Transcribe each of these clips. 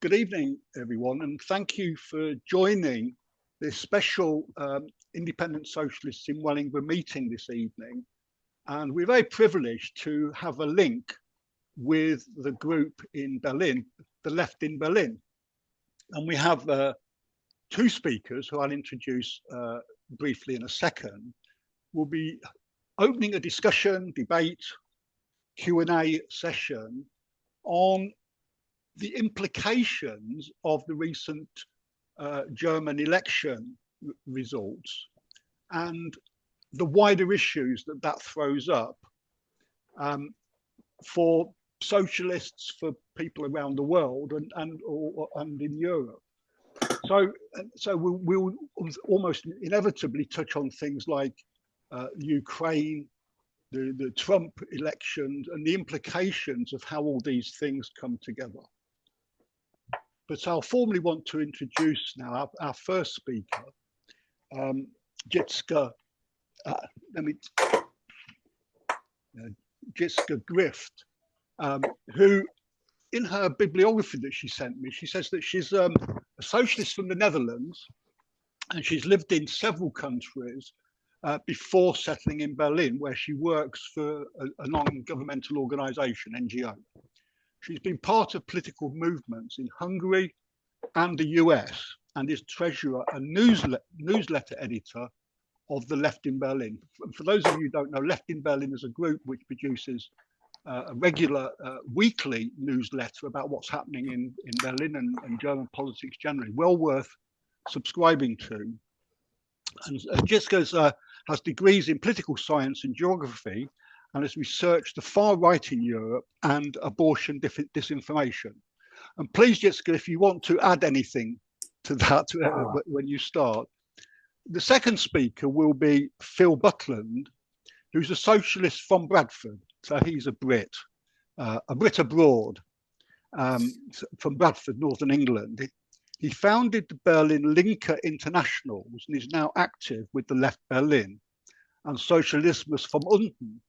Good evening, everyone, and thank you for joining this special Independent Socialists in Wellingborough meeting this evening. And we're very privileged to have a link with the group in Berlin, the Left in Berlin. And we have two speakers who I'll introduce briefly in a second. We'll be opening a discussion, debate, Q&A session on the implications of the recent German election results and the wider issues that that throws up for socialists, for people around the world, and in Europe. So we'll almost inevitably touch on things like Ukraine, the Trump elections, and the implications of how all these things come together. But I'll formally want to introduce now our first speaker, Jitske Grift, who, in her bibliography that she sent me, she says that she's a socialist from the Netherlands, and she's lived in several countries before settling in Berlin, where she works for a non-governmental organization, NGO. She's been part of political movements in Hungary and the US, and is treasurer and newsletter editor of the Left in Berlin. For those of you who don't know, Left in Berlin is a group which produces a regular weekly newsletter about what's happening in Berlin and German politics generally. Well worth subscribing to. And Jitske has degrees in political science and geography, and has researched the far right in Europe and abortion disinformation. And please, Jitske, if you want to add anything to that when you start. The second speaker will be Phil Butland, who's a socialist from Bradford. So he's a Brit abroad, from Bradford, Northern England. He founded the Berlin Linke Internationals and is now active with the Left Berlin and Socialismus vom unten,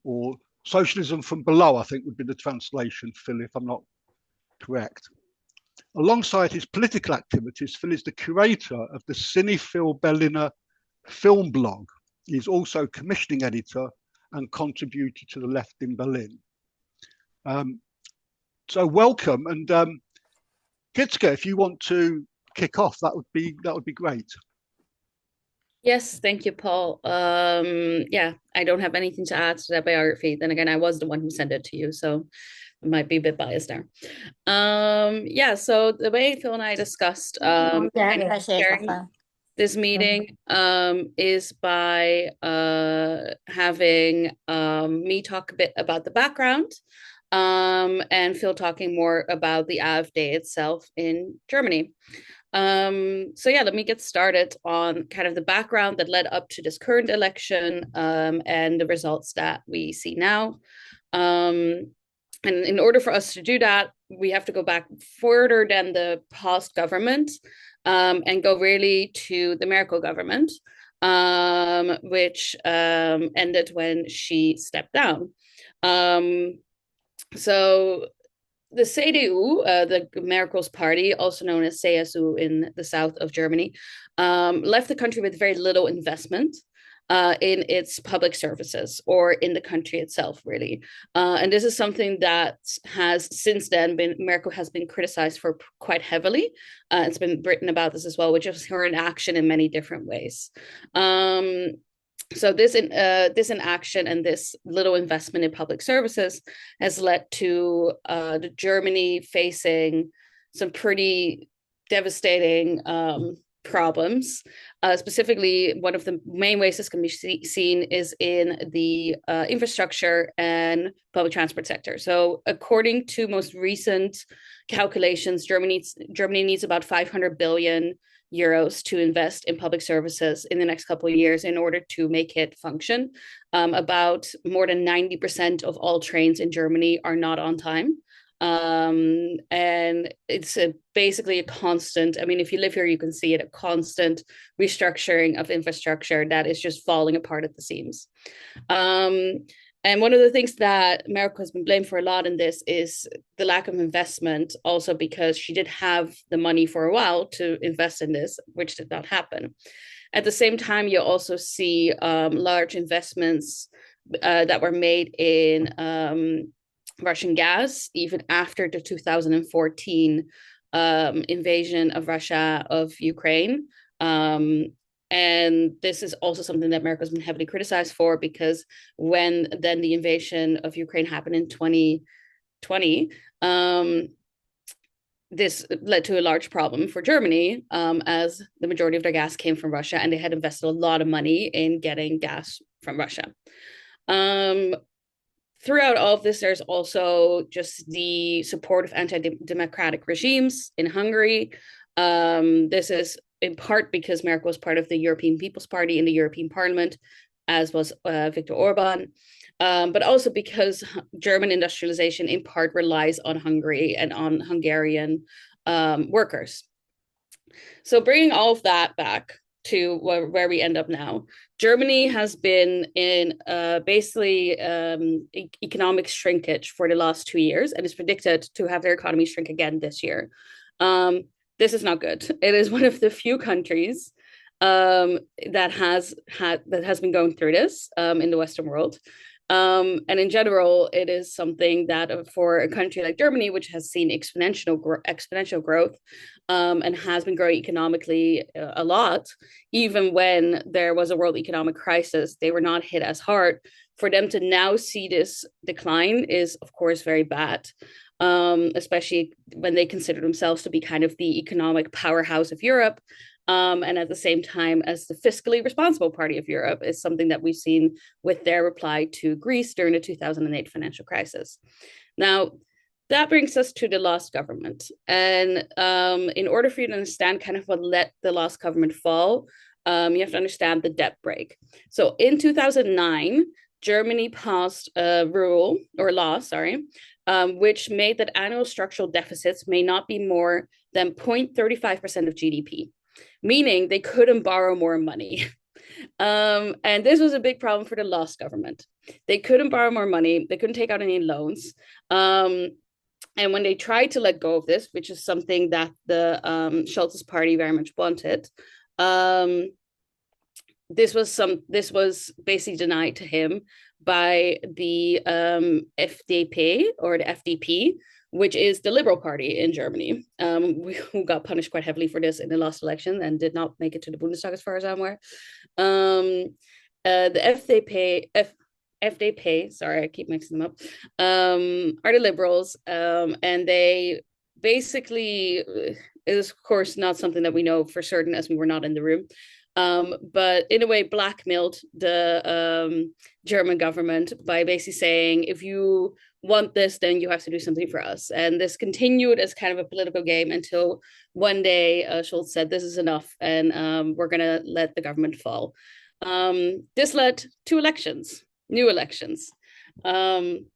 or socialism from below, I think would be the translation, Phil, if I'm not correct. Alongside his political activities, Phil is the curator of the Cinephil Berliner film blog. He's also commissioning editor and contributor to the Left in Berlin. So welcome, and Jitske, if you want to kick off, that would be great. Yes, thank you, Paul. Yeah, I don't have anything to add to that biography. Then again, I was the one who sent it to you, so I might be a bit biased there. Yeah, so the way Phil and I discussed sharing this meeting is by having me talk a bit about the background, and Phil talking more about the AfD itself in Germany. So yeah, let me get started on kind of the background that led up to this current election, and the results that we see now. And in order for us to do that, we have to go back further than the past government, and go really to the Merkel government, which ended when she stepped down. So the CDU, the Merkel's party, also known as CSU in the south of Germany, left the country with very little investment in its public services or in the country itself, really. And this is something that has since then Merkel has been criticized for quite heavily. It's been written about this as well, which is her inaction in many different ways. So this inaction and this little investment in public services has led to Germany facing some pretty devastating problems. Specifically, one of the main ways this can be seen is in the infrastructure and public transport sector. So according to most recent calculations, Germany needs about 500 billion euros to invest in public services in the next couple of years in order to make it function. About more than 90% of all trains in Germany are not on time. And it's basically a constant, I mean, if you live here, you can see it, a constant restructuring of infrastructure that is just falling apart at the seams. And one of the things that America has been blamed for a lot in this is the lack of investment, also because she did have the money for a while to invest in this, which did not happen. At the same time, you also see large investments that were made in Russian gas, even after the 2014 invasion of Russia of Ukraine. And this is also something that America has been heavily criticized for, because when then the invasion of Ukraine happened in 2020, this led to a large problem for Germany, as the majority of their gas came from Russia, and they had invested a lot of money in getting gas from Russia. Throughout all of this, there's also just the support of anti-democratic regimes in Hungary. This is in part because Merkel was part of the European People's Party in the European Parliament, as was Viktor Orban, but also because German industrialization in part relies on Hungary and on Hungarian workers. So bringing all of that back to where we end up now, Germany has been in basically economic shrinkage for the last 2 years, and is predicted to have their economy shrink again this year. This is not good. It is one of the few countries that has been going through this in the Western world. And in general, it is something that for a country like Germany, which has seen exponential growth and has been growing economically a lot, even when there was a world economic crisis, they were not hit as hard. For them to now see this decline is, of course, very bad, especially when they consider themselves to be kind of the economic powerhouse of Europe. And at the same time as the fiscally responsible party of Europe, is something that we've seen with their reply to Greece during the 2008 financial crisis. Now, that brings us to the last government. And in order for you to understand kind of what let the last government fall, you have to understand the debt break. So in 2009, Germany passed a law, which made that annual structural deficits may not be more than 0.35% of GDP, meaning they couldn't borrow more money. And this was a big problem for the last government. They couldn't borrow more money. They couldn't take out any loans. And when they tried to let go of this, which is something that the Scholz's party very much wanted, this was basically denied to him by the FDP or the FDP, which is the Liberal Party in Germany, who got punished quite heavily for this in the last election and did not make it to the Bundestag, as far as I'm aware. The FDP, sorry, I keep mixing them up, are the Liberals, and they basically, it is of course not something that we know for certain, as we were not in the room, but in a way blackmailed the German government by basically saying, if you want this, then you have to do something for us. And this continued as kind of a political game until one day Scholz said, this is enough, and we're going to let the government fall. This led to new elections. And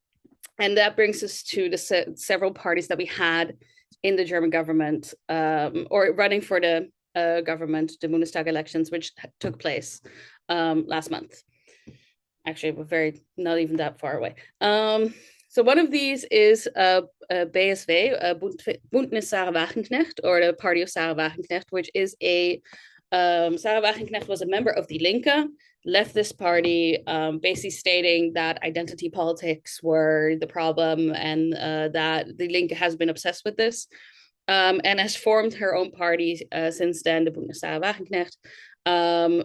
that brings us to the several parties that we had in the German government, or running for the government, the Bundestag elections, which took place last month. Actually, we're not even that far away. So one of these is BSW, Bündnis Sarah Wagenknecht, or the party of Sarah Wagenknecht, which is Sarah Wagenknecht was a member of the Linke, left this party, basically stating that identity politics were the problem, and that the Linke has been obsessed with this, and has formed her own party since then, the Bündnis Sarah Wagenknecht,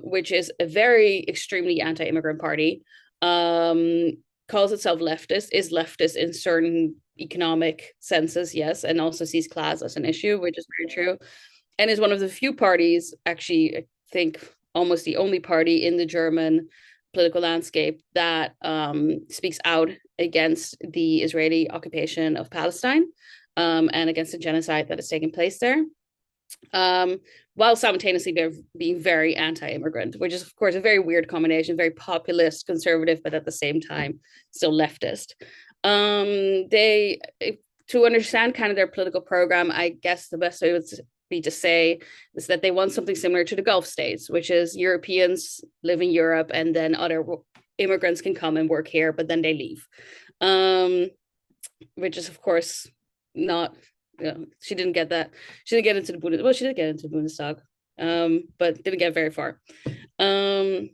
which is a very extremely anti-immigrant party, calls itself leftist, is leftist in certain economic senses, yes, and also sees class as an issue, which is very true, and is one of the few parties, actually, I think almost the only party in the German political landscape that speaks out against the Israeli occupation of Palestine, and against the genocide that is taking place there, while simultaneously being very anti-immigrant, which is, of course, a very weird combination, very populist, conservative, but at the same time, still leftist. To understand kind of their political program, I guess the best way would be to say is that they want something similar to the Gulf states, which is Europeans live in Europe, and then other immigrants can come and work here, but then they leave. Um, which is of course not, she didn't get that. She didn't get into the Bundestag. Well, she did get into the Bundestag, but didn't get very far. Um,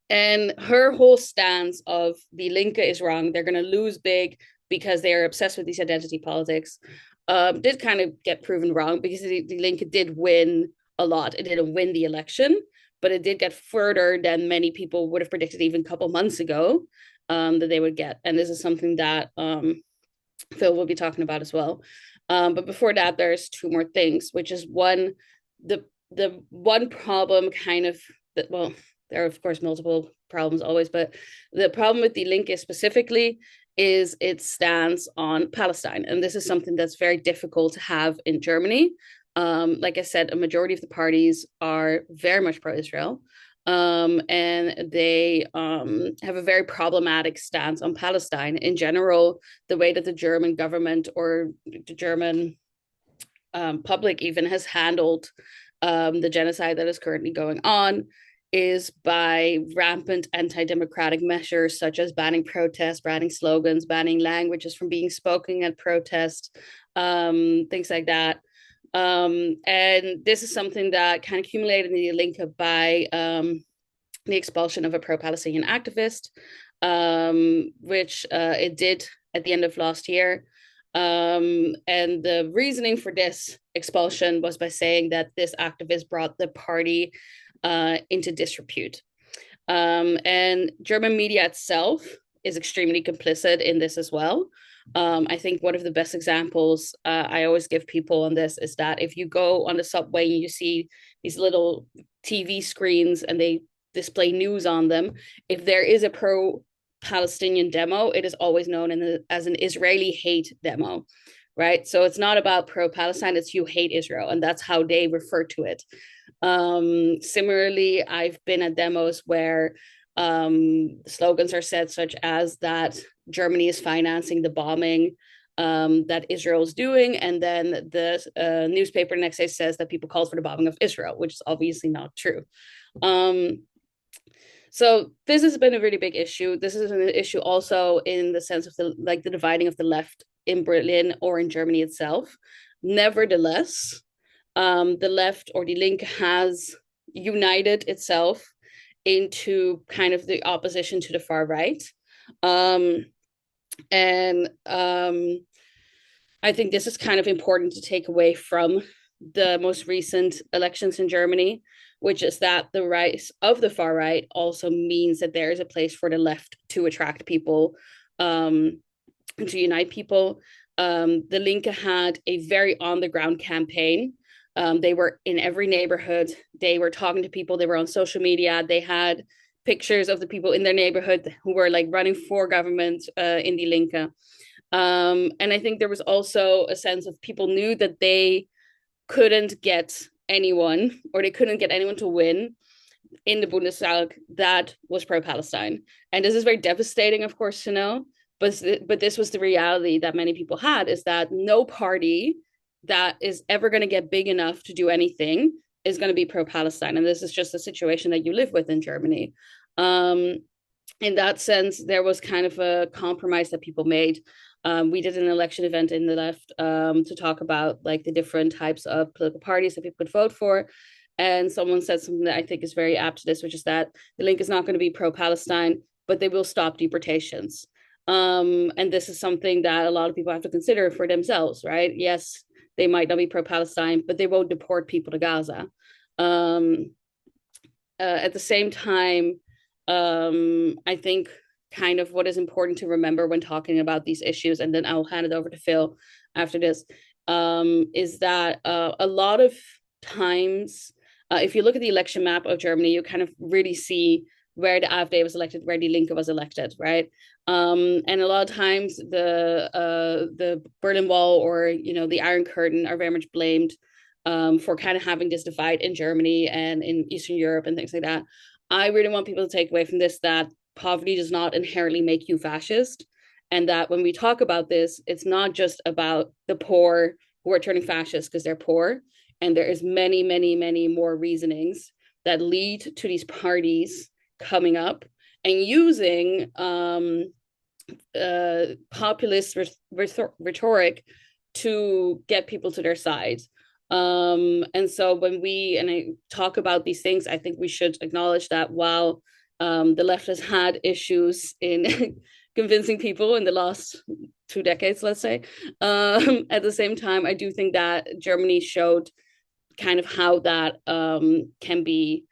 and her whole stance of the Linke is wrong. They're going to lose big because they are obsessed with these identity politics. Did kind of get proven wrong because the Linke did win a lot. It didn't win the election, but it did get further than many people would have predicted even a couple months ago, that they would get. And this is something that Phil will be talking about as well. But before that, there's two more things, which is one, the one problem kind of that, well, there are of course multiple problems always, but the problem with the Linke specifically is its stance on Palestine. And this is something that's very difficult to have in Germany. Like I said, a majority of the parties are very much pro-Israel. And they have a very problematic stance on Palestine. In general, the way that the German government or the German public even has handled the genocide that is currently going on is by rampant anti-democratic measures such as banning protests, banning slogans, banning languages from being spoken at protests, things like that. And this is something that kind of accumulated in the Linke by the expulsion of a pro-Palestinian activist, which it did at the end of last year. And the reasoning for this expulsion was by saying that this activist brought the party into disrepute. And German media itself is extremely complicit in this as well. I think one of the best examples I always give people on this is that if you go on the subway and you see these little TV screens and they display news on them, if there is a pro-Palestinian demo, it is always known as an Israeli hate demo, right? So it's not about pro-Palestine, it's you hate Israel, and that's how they refer to it. Similarly, I've been at demos where slogans are said such as that Germany is financing the bombing that Israel is doing, and then the newspaper the next day says that people called for the bombing of Israel, which is obviously not true. So this has been a really big issue. This is an issue also in the sense of the dividing of the left in Berlin or in Germany itself. Nevertheless, the left or the Linke has united itself into kind of the opposition to the far right. And I think this is kind of important to take away from the most recent elections in Germany, which is that the rise of the far right also means that there is a place for the left to attract people, to unite people. The Linke had a very on the ground campaign. They were in every neighborhood. They were talking to people. They were on social media. They had pictures of the people in their neighborhood who were like running for government in the Linke. And I think there was also a sense of people knew that they couldn't get anyone, or they couldn't get anyone to win in the Bundestag that was pro-Palestine. And this is very devastating, of course, to know. But this was the reality that many people had, is that no party that is ever going to get big enough to do anything is going to be pro-Palestine. And this is just a situation that you live with in Germany. In that sense, there was kind of a compromise that people made. We did an election event in the left to talk about like the different types of political parties that people could vote for. And someone said something that I think is very apt to this, which is that the Link is not going to be pro-Palestine, but they will stop deportations. And this is something that a lot of people have to consider for themselves, right? Yes, they might not be pro-Palestine, but they won't deport people to Gaza. At the same time, I think kind of what is important to remember when talking about these issues, and then I'll hand it over to Phil after this, is that a lot of times, if you look at the election map of Germany, you kind of really see where the AfD was elected, where the Linke was elected, right? And a lot of times the Berlin Wall or the Iron Curtain are very much blamed for kind of having this divide in Germany and in Eastern Europe and things like that. I really want people to take away from this that poverty does not inherently make you fascist, and that when we talk about this, it's not just about the poor who are turning fascist because they're poor, and there is many, many, many more reasonings that lead to these parties coming up and using populist rhetoric to get people to their side. And so when I talk about these things, I think we should acknowledge that while the left has had issues in convincing people in the last 2 decades, let's say, at the same time, I do think that Germany showed kind of how that can be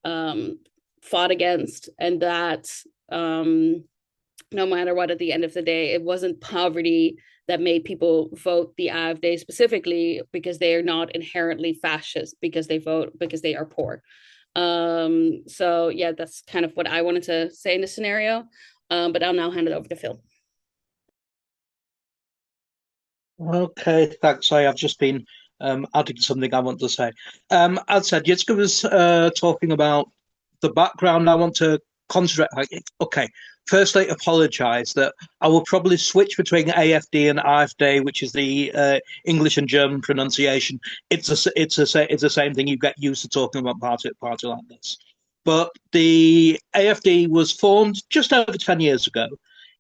fought against, and that no matter what, at the end of the day, it wasn't poverty that made people vote the AfD specifically, because they are not inherently fascist because they vote because they are poor. So yeah, that's kind of what I wanted to say in this scenario. But I'll now hand it over to Phil. Okay, thanks. I've just been adding something I want to say. As said, Jitske was talking about the background. I want to concentrate. Okay, firstly, apologise that I will probably switch between AfD and AfD, which is the English and German pronunciation. It's the same thing. You get used to talking about party like this. But the AfD was formed just over 10 years ago.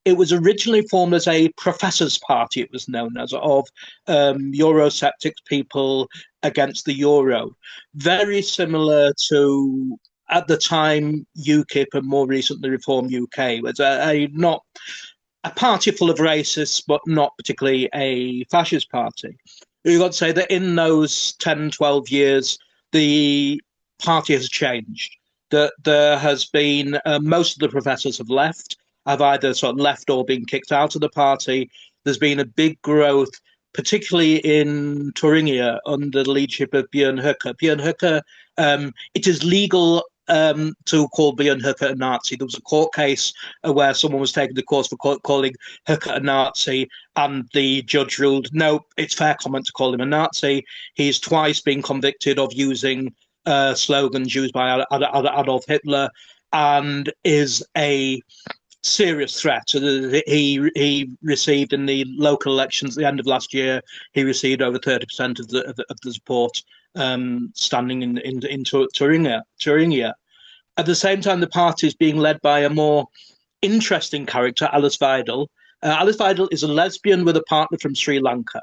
It was originally formed as a professors' party, it was known as, of Eurosceptic people against the euro. Very similar to, at the time, UKIP and more recently Reform UK. It was not a party full of racists, but not particularly a fascist party. You've got to say that in those 10, 12 years, the party has changed. That there has been, most of the professors have left, have either sort of left or been kicked out of the party. There's been a big growth, particularly in Thuringia, under the leadership of Björn Höcke. Björn Höcke, it is legal to call Björn Höcke a Nazi. There was a court case where someone was taken to court for calling Höcke a Nazi, and the judge ruled, no, it's fair comment to call him a Nazi. He's twice been convicted of using slogans used by Adolf Hitler, and is a serious threat. He received in the local elections at the end of last year, he received over 30% of the support standing in Thuringia. At the same time, the party is being led by a more interesting character, Alice Weidel. Alice Weidel is a lesbian with a partner from Sri Lanka.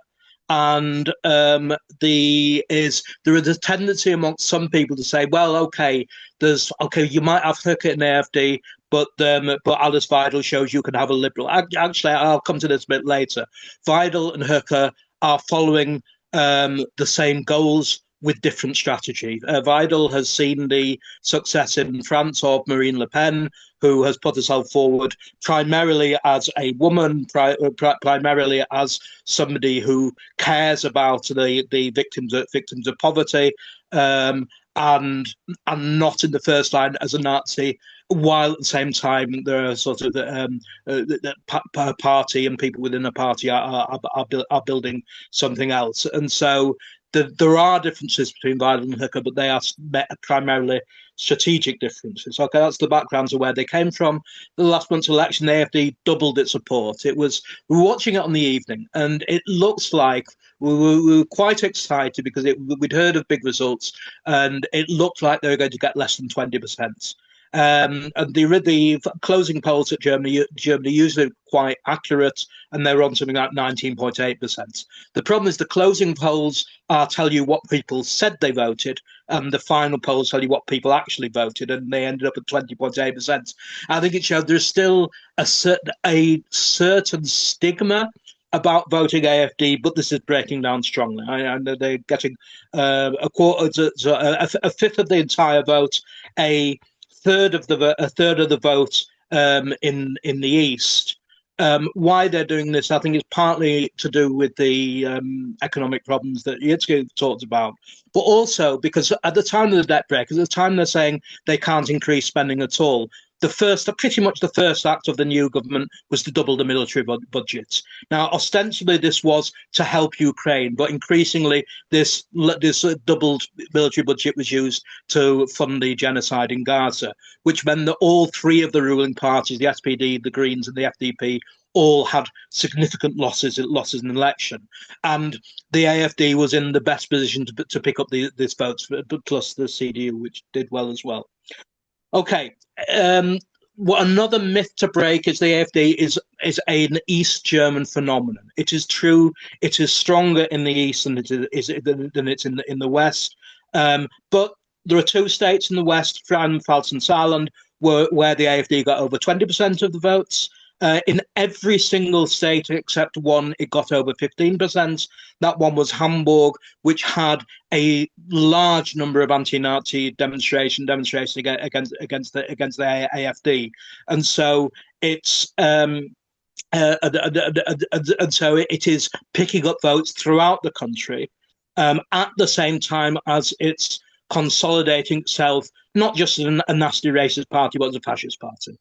And there is a tendency amongst some people to say, well, okay, you might have Höcke in AfD, but Alice Weidel shows you can have a liberal. Actually, I'll come to this a bit later. Weidel and Höcke are following the same goals with different strategy. Weidel has seen the success in France of Marine Le Pen, who has put herself forward primarily as a woman, primarily as somebody who cares about the victims of poverty, and not in the first line as a Nazi. While at the same time there are sort of the party and people within the party are building something else, and so there are differences between Weidel and Höcke, but they are primarily strategic differences. Okay, that's the background to where they came from. The last month's election, the AfD doubled its support. We were watching it on the evening, and it looks like we were quite excited because we'd heard of big results, and it looked like they were going to get less than 20%. And the closing polls at Germany usually quite accurate, and they're on something like 19.8%. The problem is the closing polls tell you what people said they voted, and the final polls tell you what people actually voted, and they ended up at 20.8%. I think it showed there's still a certain stigma about voting AfD, but this is breaking down strongly. And they're getting a fifth of the entire vote, a third of the vote in the East. Why they're doing this, I think, is partly to do with the economic problems that Jitske talked about, but also because at the time of the debt break, at the time they're saying they can't increase spending at all, pretty much the first act of the new government was to double the military budget. Now, ostensibly, this was to help Ukraine, but increasingly, this doubled military budget was used to fund the genocide in Gaza, which meant that all three of the ruling parties, the SPD, the Greens, and the FDP, all had significant losses in the election, and the AfD was in the best position to pick up this votes, plus the CDU, which did well as well. Okay, another myth to break is the AfD is an East German phenomenon. It is true. It is stronger in the East than it's in the West. But there are two states in the West, Rheinland-Pfalz and Saarland, where the AfD got over 20% of the votes. In every single state except one, it got over 15%. That one was Hamburg, which had a large number of anti-Nazi demonstrations against the AfD, and so it's and so it is picking up votes throughout the country at the same time as it's consolidating itself not just as a nasty racist party, but as a fascist party.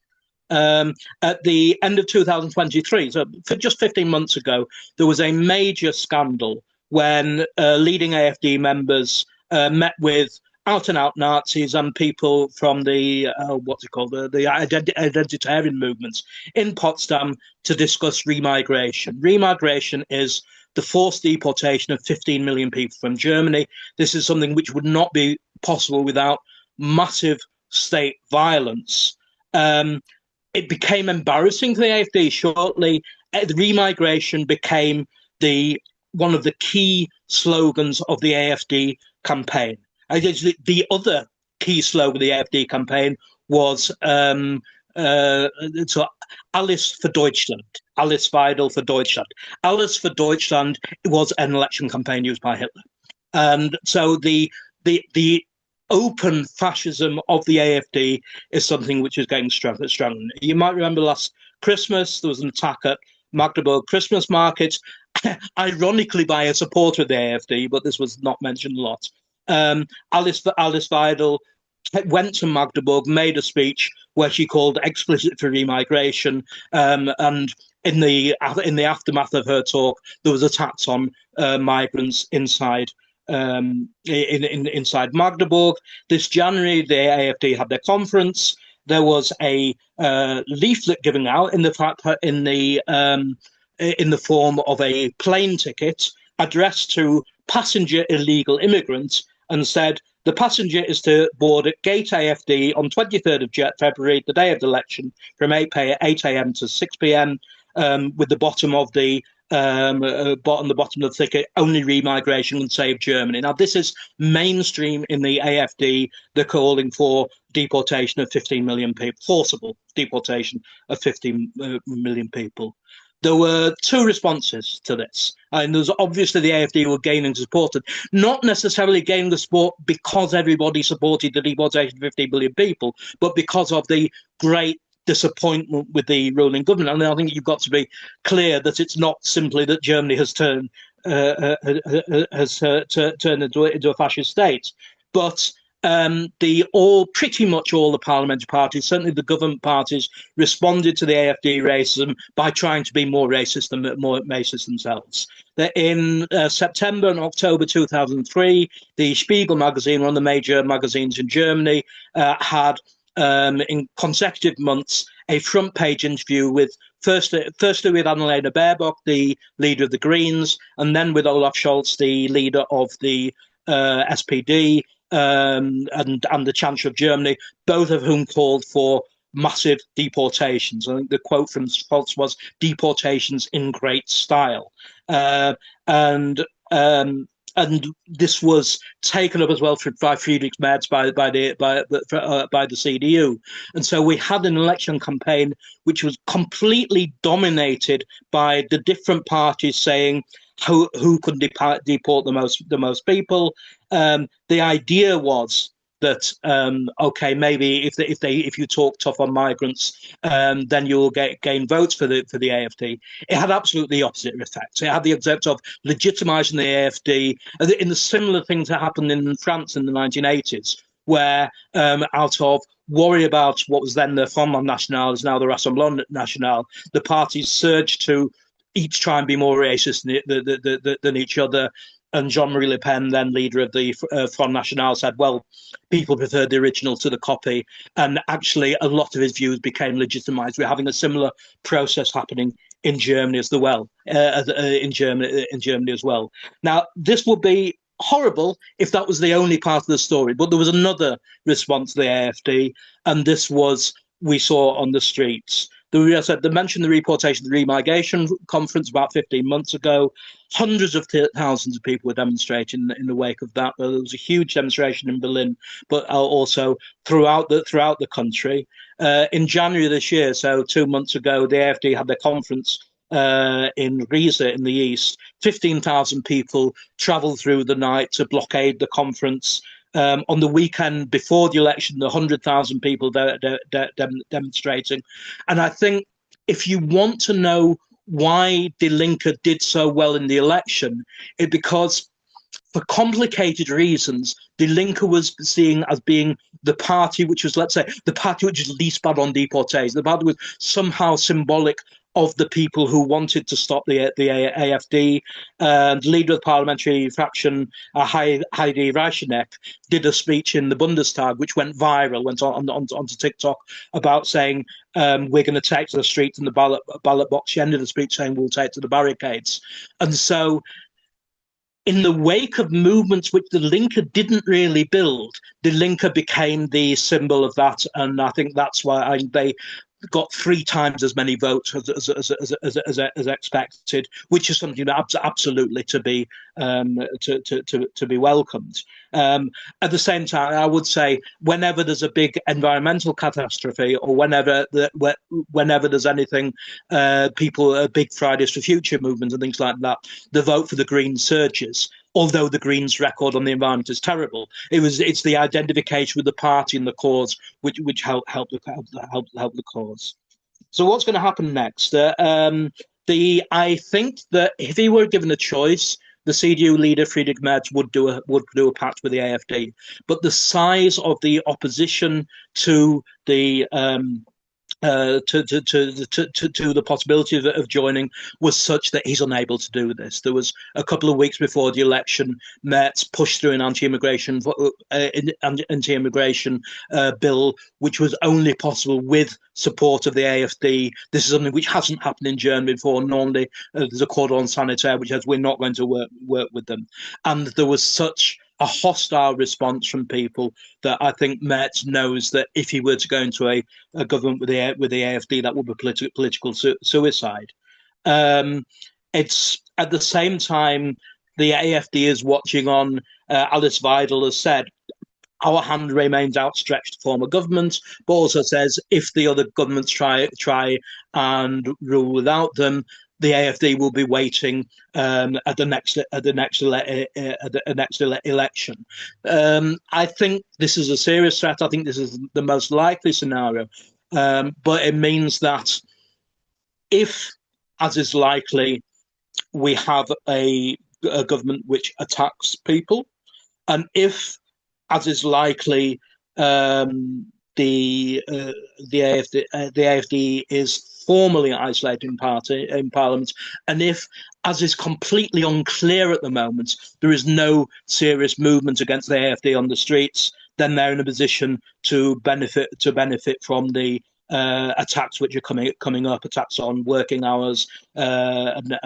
At the end of 2023, so for just 15 months ago, there was a major scandal when leading AfD members met with out-and-out Nazis and people from the identitarian movements in Potsdam to discuss remigration. Remigration is the forced deportation of 15 million people from Germany. This is something which would not be possible without massive state violence. It became embarrassing for the AfD shortly. The remigration became one of the key slogans of the AfD campaign. The other key slogan of the AfD campaign was Alles für Deutschland, Alles Weidel for Deutschland. Alles for Deutschland was an election campaign used by Hitler. And so the open fascism of the AfD is something which is getting stronger. You might remember last Christmas, there was an attack at Magdeburg Christmas market, ironically by a supporter of the AfD, but this was not mentioned a lot. Alice Weidel went to Magdeburg, made a speech where she called explicit for remigration, and in the aftermath of her talk, there was attacks on migrants inside inside Magdeburg. This January, the AfD had their conference. There was a leaflet given out in the form of a plane ticket addressed to passenger illegal immigrants, and said the passenger is to board at Gate AfD on 23rd of February, the day of the election, from 8 a.m. to 6 p.m. With the bottom of the bottom of the ticket, only remigration can save Germany. Now, this is mainstream in the AfD. They're calling for deportation of 15 million people, forcible deportation of 15 million people. There were two responses to this. And there's obviously the AfD were gaining support, not necessarily gaining the support because everybody supported the deportation of 15 million people, but because of the great disappointment with the ruling government. And I think you've got to be clear that it's not simply that Germany has turned into a fascist state, but pretty much all the parliamentary parties, certainly the government parties, responded to the AfD racism by trying to be more racist themselves. In September and October 2003, the Spiegel magazine, one of the major magazines in Germany, had in consecutive months a front page interview with firstly with Annalena Baerbock, the leader of the Greens, and then with Olaf Scholz, the leader of the SPD, and the Chancellor of Germany, both of whom called for massive deportations. I think the quote from Scholz was "deportations in great style," and this was taken up as well by Friedrich Merz by the CDU, and so we had an election campaign which was completely dominated by the different parties saying who could deport the most people. The idea was that okay, maybe if you talk tough on migrants, then you'll gain votes for the AfD. It had absolutely the opposite effect. It had the effect of legitimising the AfD in the similar things that happened in France in the 1980s, where out of worry about what was then the Front National is now the Rassemblement National, the parties surged to each try and be more racist than each other. And Jean-Marie Le Pen, then leader of the Front National, said, well, people preferred the original to the copy. And actually, a lot of his views became legitimised. We're having a similar process happening in Germany as well. In Germany as well. Now, this would be horrible if that was the only part of the story. But there was another response to the AfD, and this was we saw on the streets. They mentioned the reportation of the Remigration Conference about 15 months ago. Hundreds of thousands of people were demonstrating in the wake of that. There was a huge demonstration in Berlin, but also throughout the country. In January this year, so 2 months ago, the AfD had their conference in Riesa in the east. 15,000 people travelled through the night to blockade the conference. On the weekend before the election, 100,000 people demonstrating. And I think if you want to know why Die Linke did so well in the election, it's because for complicated reasons, Die Linke was seen as being the party which was, let's say, the party which is least bad on deportees. The party was somehow symbolic of the people who wanted to stop the AfD. The leader of the parliamentary faction, Heidi Reicheneck, did a speech in the Bundestag, which went viral, went onto TikTok, about saying, we're going to take to the streets and the ballot box. She ended the speech saying, we'll take to the barricades. And so in the wake of movements which the Linke didn't really build, the Linke became the symbol of that. And I think that's why they got 3 times as many votes as expected, which is something that absolutely to be welcomed. At the same time, I would say whenever there's a big environmental catastrophe, or whenever there's anything, big Fridays for Future movements and things like that, the vote for the Greens surges. Although the Greens' record on the environment is terrible, it's the identification with the party and the cause which help the cause. So what's going to happen next? I think that if he were given a choice, the CDU leader Friedrich Merz would do a pact with the AfD. But the size of the opposition to the to the possibility of joining was such that he's unable to do this. There was a couple of weeks before the election, Merz pushed through an anti-immigration bill, which was only possible with support of the AfD. This is something which hasn't happened in Germany before. Normally, there's a cordon sanitaire which says we're not going to work with them, and there was such a hostile response from people that I think Merz knows that if he were to go into a government with the AfD, that would be political suicide. It's at the same time the AfD is watching on. Alice Weidel has said, our hand remains outstretched to form a government, but also says if the other governments try and rule without them, the AfD will be waiting at the next election. I think this is a serious threat. I think this is the most likely scenario, but it means that if, as is likely, we have a government which attacks people, and if, as is likely, the AfD is formally isolated in Parliament, and if, as is completely unclear at the moment, there is no serious movement against the AfD on the streets, then they're in a position to benefit from the attacks which are coming up, attacks on working hours and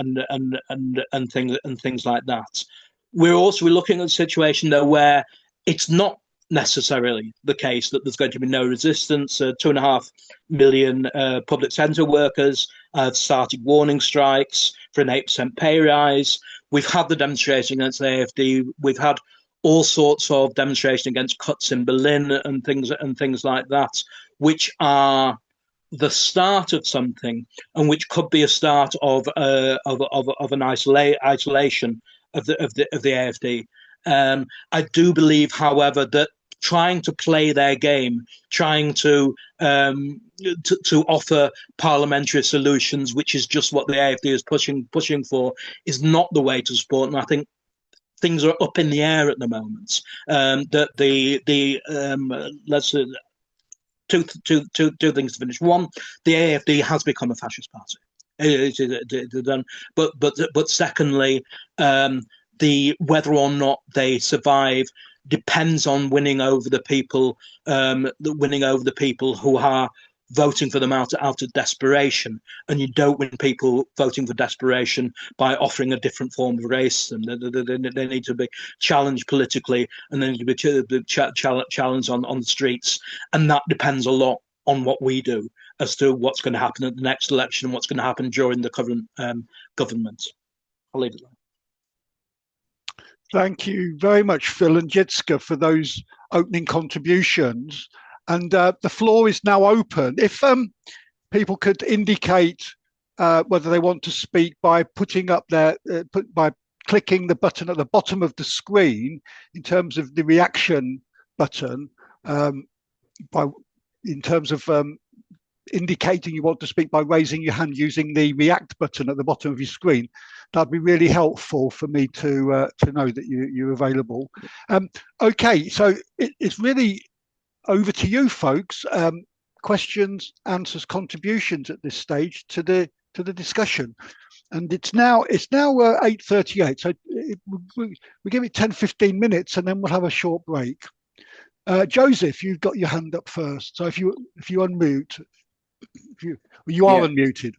things like that. We're looking at a situation though where it's not necessarily the case that there's going to be no resistance. 2.5 million public sector workers have started warning strikes for an 8% pay rise. We've had the demonstration against the AfD. We've had all sorts of demonstration against cuts in Berlin and things like that, which are the start of something, and which could be a start of an isolation of the AfD. I do believe, however, that trying to play their game, trying to offer parliamentary solutions, which is just what the AfD is pushing for, is not the way to support. And I think things are up in the air at the moment. That let's two things to finish. One, the AfD has become a fascist party. But secondly, whether or not they survive depends on winning over the people who are voting for them out of desperation. And you don't win people voting for desperation by offering a different form of racism. They need to be challenged politically, and they need to be challenged on the streets. And that depends a lot on what we do as to what's going to happen at the next election and what's going to happen during the current government. I'll leave it there. Thank you very much, Phil and Jitska, for those opening contributions. And the floor is now open. If people could indicate whether they want to speak by putting up by clicking the button at the bottom of the screen in terms of the reaction button, in terms of indicating you want to speak by raising your hand using the react button at the bottom of your screen, that'd be really helpful for me to know that you're available. Okay, so it's really over to you folks. Questions, answers, contributions at this stage to the discussion. And it's now 8:38, so we give it 10-15 minutes and then we'll have a short break. Joseph, you've got your hand up first, so if you unmute, you are unmuted.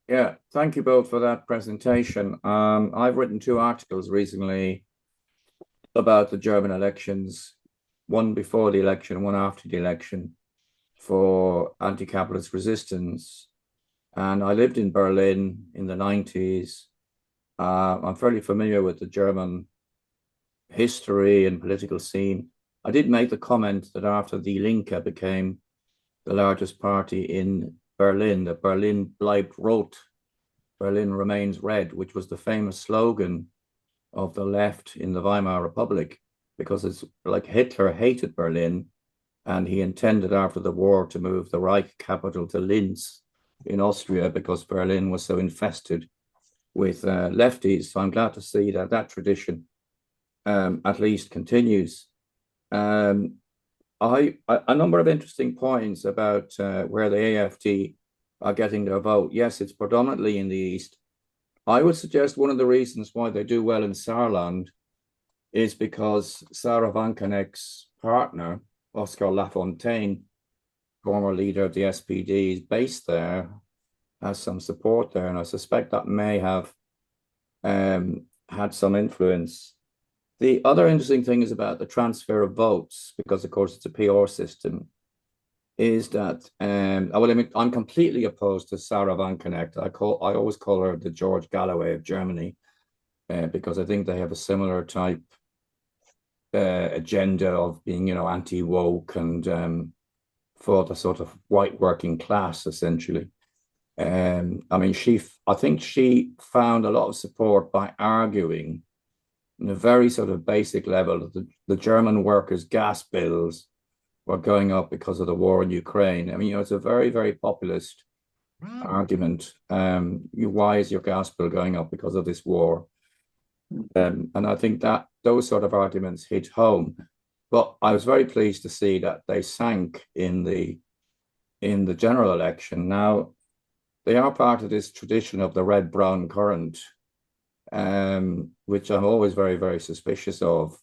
Yeah, thank you both for that presentation. I've written 2 articles recently about the German elections, one before the election, one after the election, for anti-capitalist resistance. And I lived in Berlin in the 90s. I'm fairly familiar with the German history and political scene. I did make the comment that after the Linke became the largest party in Berlin, that Berlin bleibt rot, Berlin remains red, which was the famous slogan of the left in the Weimar Republic, because it's like Hitler hated Berlin and he intended after the war to move the Reich capital to Linz in Austria because Berlin was so infested with lefties. So I'm glad to see that that tradition at least continues. A number of interesting points about where the AfD are getting their vote. Yes, it's predominantly in the East. I would suggest one of the reasons why they do well in Saarland is because Sarah Wagenknecht's partner, Oscar Lafontaine, former leader of the SPD, is based there, has some support there, and I suspect that may have had some influence. The other interesting thing is about the transfer of votes, because of course it's a PR system, is that I'm completely opposed to Sarah Wagenknecht. I always call her the George Galloway of Germany, because I think they have a similar type agenda of being, anti-woke and for the sort of white working class, essentially. I think she found a lot of support by arguing on a very sort of basic level that the German workers' gas bills were going up because of the war in Ukraine. It's a very, very populist argument. Why is your gas bill going up because of this war? And I think that those sort of arguments hit home. But I was very pleased to see that they sank in the general election. Now, they are part of this tradition of the red-brown current, which I'm always very, very suspicious of.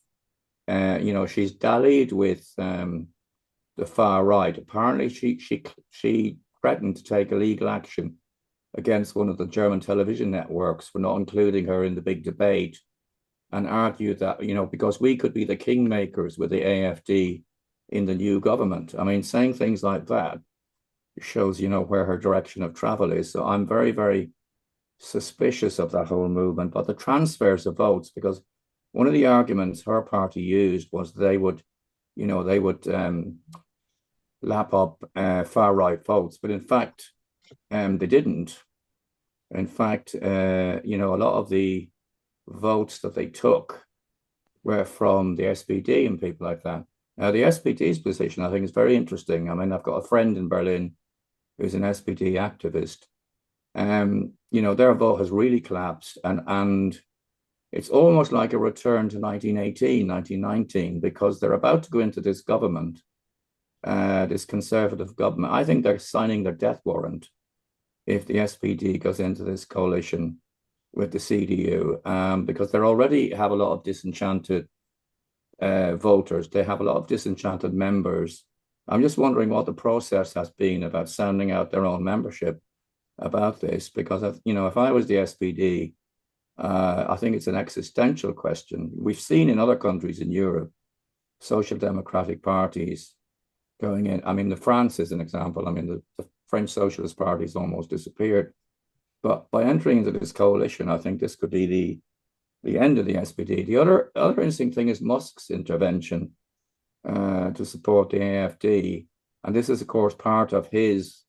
She's dallied with the far right. Apparently, she threatened to take illegal action against one of the German television networks for not including her in the big debate, and argued that, because we could be the kingmakers with the AfD in the new government. Saying things like that shows, where her direction of travel is. So I'm very, very suspicious of that whole movement. But the transfers of votes, because one of the arguments her party used was they would lap up far right votes, but in fact, they didn't. In fact, a lot of the votes that they took were from the SPD and people like that. Now, the SPD's position, I think, is very interesting. I've got a friend in Berlin who's an SPD activist. Their vote has really collapsed, and it's almost like a return to 1918, 1919, because they're about to go into this government, this conservative government. I think they're signing their death warrant if the SPD goes into this coalition with the CDU, because they already have a lot of disenchanted voters. They have a lot of disenchanted members. I'm just wondering what the process has been about sounding out their own membership about this, because if I was the SPD, I think it's an existential question. We've seen in other countries in Europe, social democratic parties going in. I mean, the France is an example. I mean, the French Socialist Party has almost disappeared. But by entering into this coalition, I think this could be the end of the SPD. The other interesting thing is Musk's intervention to support the AFD, and this is of course part of his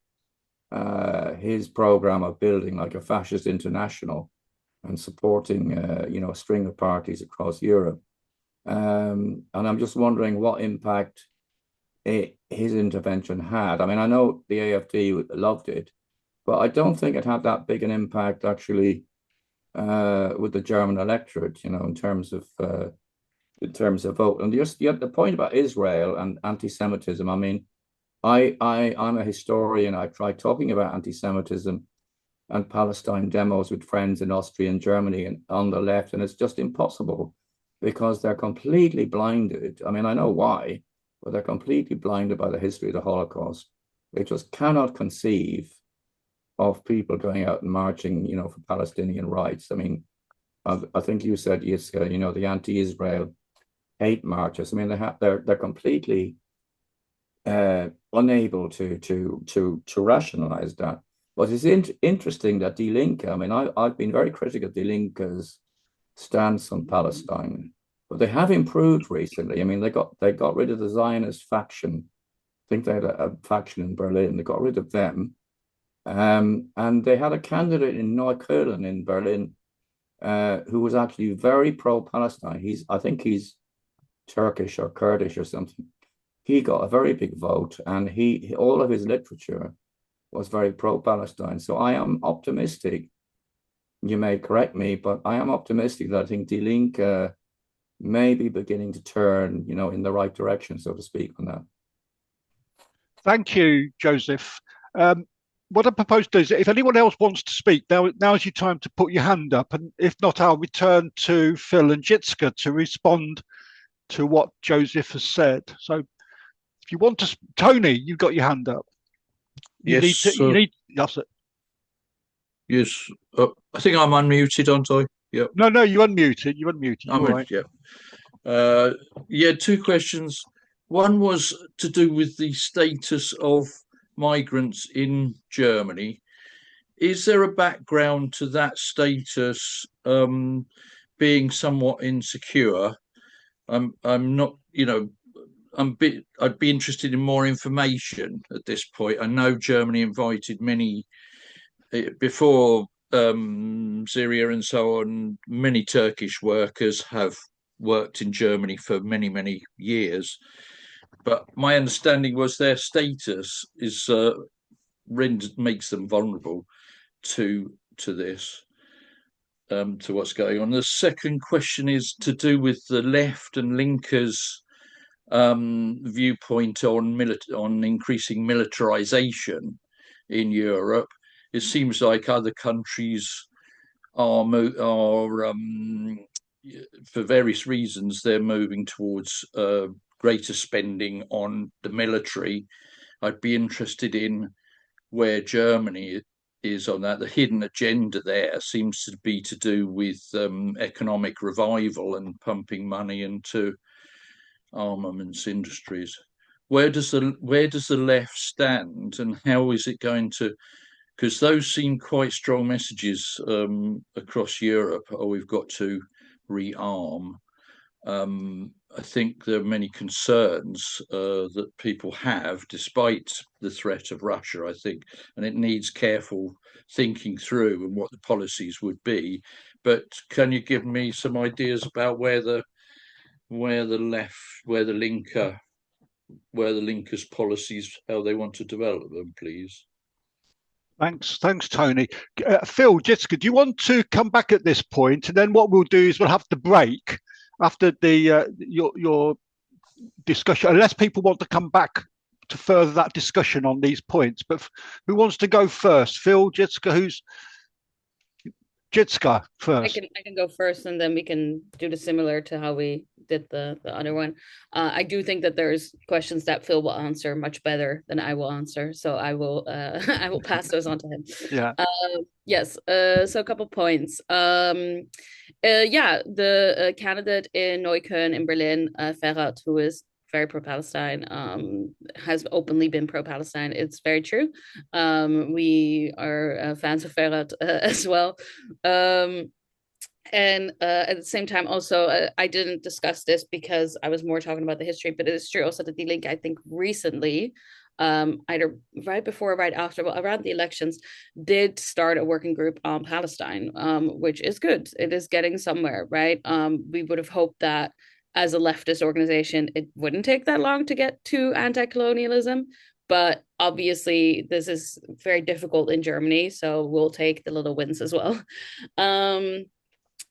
program of building like a fascist international and supporting a string of parties across Europe. And I'm just wondering what impact his intervention had. I mean, I know the AFD loved it, but I don't think it had that big an impact actually with the German electorate, in terms of vote. And just the point about Israel and anti-Semitism. I mean, I'm a historian. I tried talking about anti-Semitism and Palestine demos with friends in Austria and Germany and on the left, and it's just impossible because they're completely blinded. I mean, I know why, but they're completely blinded by the history of the Holocaust. They just cannot conceive of people going out and marching, for Palestinian rights. I mean, I think you said, Yitzka, the anti-Israel hate marches. I mean, they're completely unable to rationalize that. But it's interesting that Die Linke, I mean, I've been very critical of Die Linke's stance on Palestine, but they have improved recently. I mean, they got rid of the Zionist faction. I think they had a faction in Berlin. They got rid of them. And they had a candidate in Neukölln in Berlin who was actually very pro-Palestine. I think he's Turkish or Kurdish or something. He got a very big vote, and all of his literature was very pro-Palestine. So I am optimistic. You may correct me, but I am optimistic that I think Die Linke may be beginning to turn, in the right direction, so to speak, on that. Thank you, Joseph. What I propose to do is, if anyone else wants to speak, now is your time to put your hand up. And if not, I'll return to Phil and Jitska to respond to what Joseph has said. So if you want to, Tony, you've got your hand up. Yes. That's it. Yes. I think I'm unmuted, aren't I? Yeah. No, you unmuted. You unmuted. I'm right. Yeah. Two questions. One was to do with the status of migrants in Germany. Is there a background to that status being somewhat insecure? I'm not, I'd be interested in more information at this point. I know Germany invited many before Syria and so on. Many Turkish workers have worked in Germany for many, many years. But my understanding was their status is makes them vulnerable to this, to what's going on. The second question is to do with the left and Linke's viewpoint on increasing militarization in Europe. It seems like other countries are for various reasons, they're moving towards greater spending on the military. I'd be interested in where Germany is on that. The hidden agenda there seems to be to do with economic revival and pumping money into armaments industries. Where does the left stand, and how is it going to? Because those seem quite strong messages across Europe. Oh, we've got to rearm. I think there are many concerns that people have, despite the threat of Russia, I think, and it needs careful thinking through and what the policies would be. But can you give me some ideas about where the Linke's policies, how they want to develop them, please? Thanks, Tony. Phil, Jessica, do you want to come back at this point? And then what we'll do is we'll have the break after the your discussion, unless people want to come back to further that discussion on these points. But who wants to go first? Phil, Jessica, Jitska first? I can go first, and then we can do the similar to how we did the other one. I do think that there's questions that Phil will answer much better than I will answer, so I will I will pass those on to him. Yeah. Yes. So a couple points. The candidate in Neukölln in Berlin, Ferhat, who is very pro-Palestine, has openly been pro-Palestine. It's very true. We are fans of Ferhat as well. And at the same time, also, I didn't discuss this because I was more talking about the history, but it is true also that the Linke, I think, recently, either right before or right after, well, around the elections, did start a working group on Palestine, which is good. It is getting somewhere, right? We would have hoped that as a leftist organization, it wouldn't take that long to get to anti-colonialism. But obviously, this is very difficult in Germany, so we'll take the little wins as well.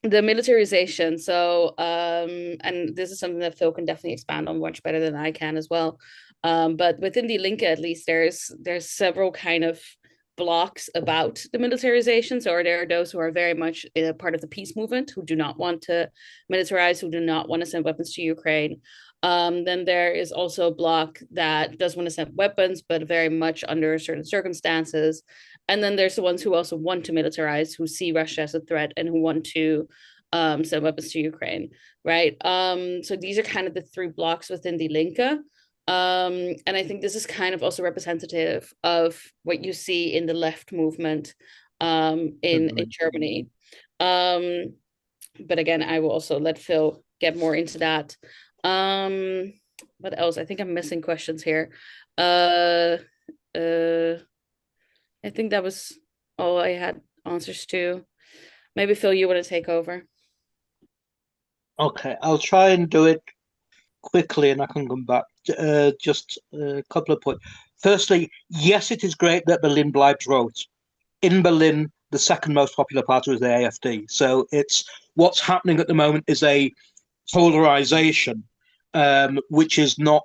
The militarization. So, and this is something that Phil can definitely expand on much better than I can as well. But within the Linke, at least, there's several kind of blocks about the militarization. So there are those who are very much part of the peace movement, who do not want to militarize, who do not want to send weapons to Ukraine. Then there is also a bloc that does want to send weapons, but very much under certain circumstances. And then there's the ones who also want to militarize, who see Russia as a threat and who want to send weapons to Ukraine, right? So these are kind of the three blocks within the Linke. And I think this is kind of also representative of what you see in the left movement in Germany. But again, I will also let Phil get more into that. What else? I think I'm missing questions here. I think that was all I had answers to. Maybe Phil, you want to take over? Okay, I'll try and do it quickly and I can come back. Just a couple of points. Firstly, yes, it is great that Berlin Bleibt's wrote. In Berlin, the second most popular party was the AfD. So it's what's happening at the moment is a polarization, which is not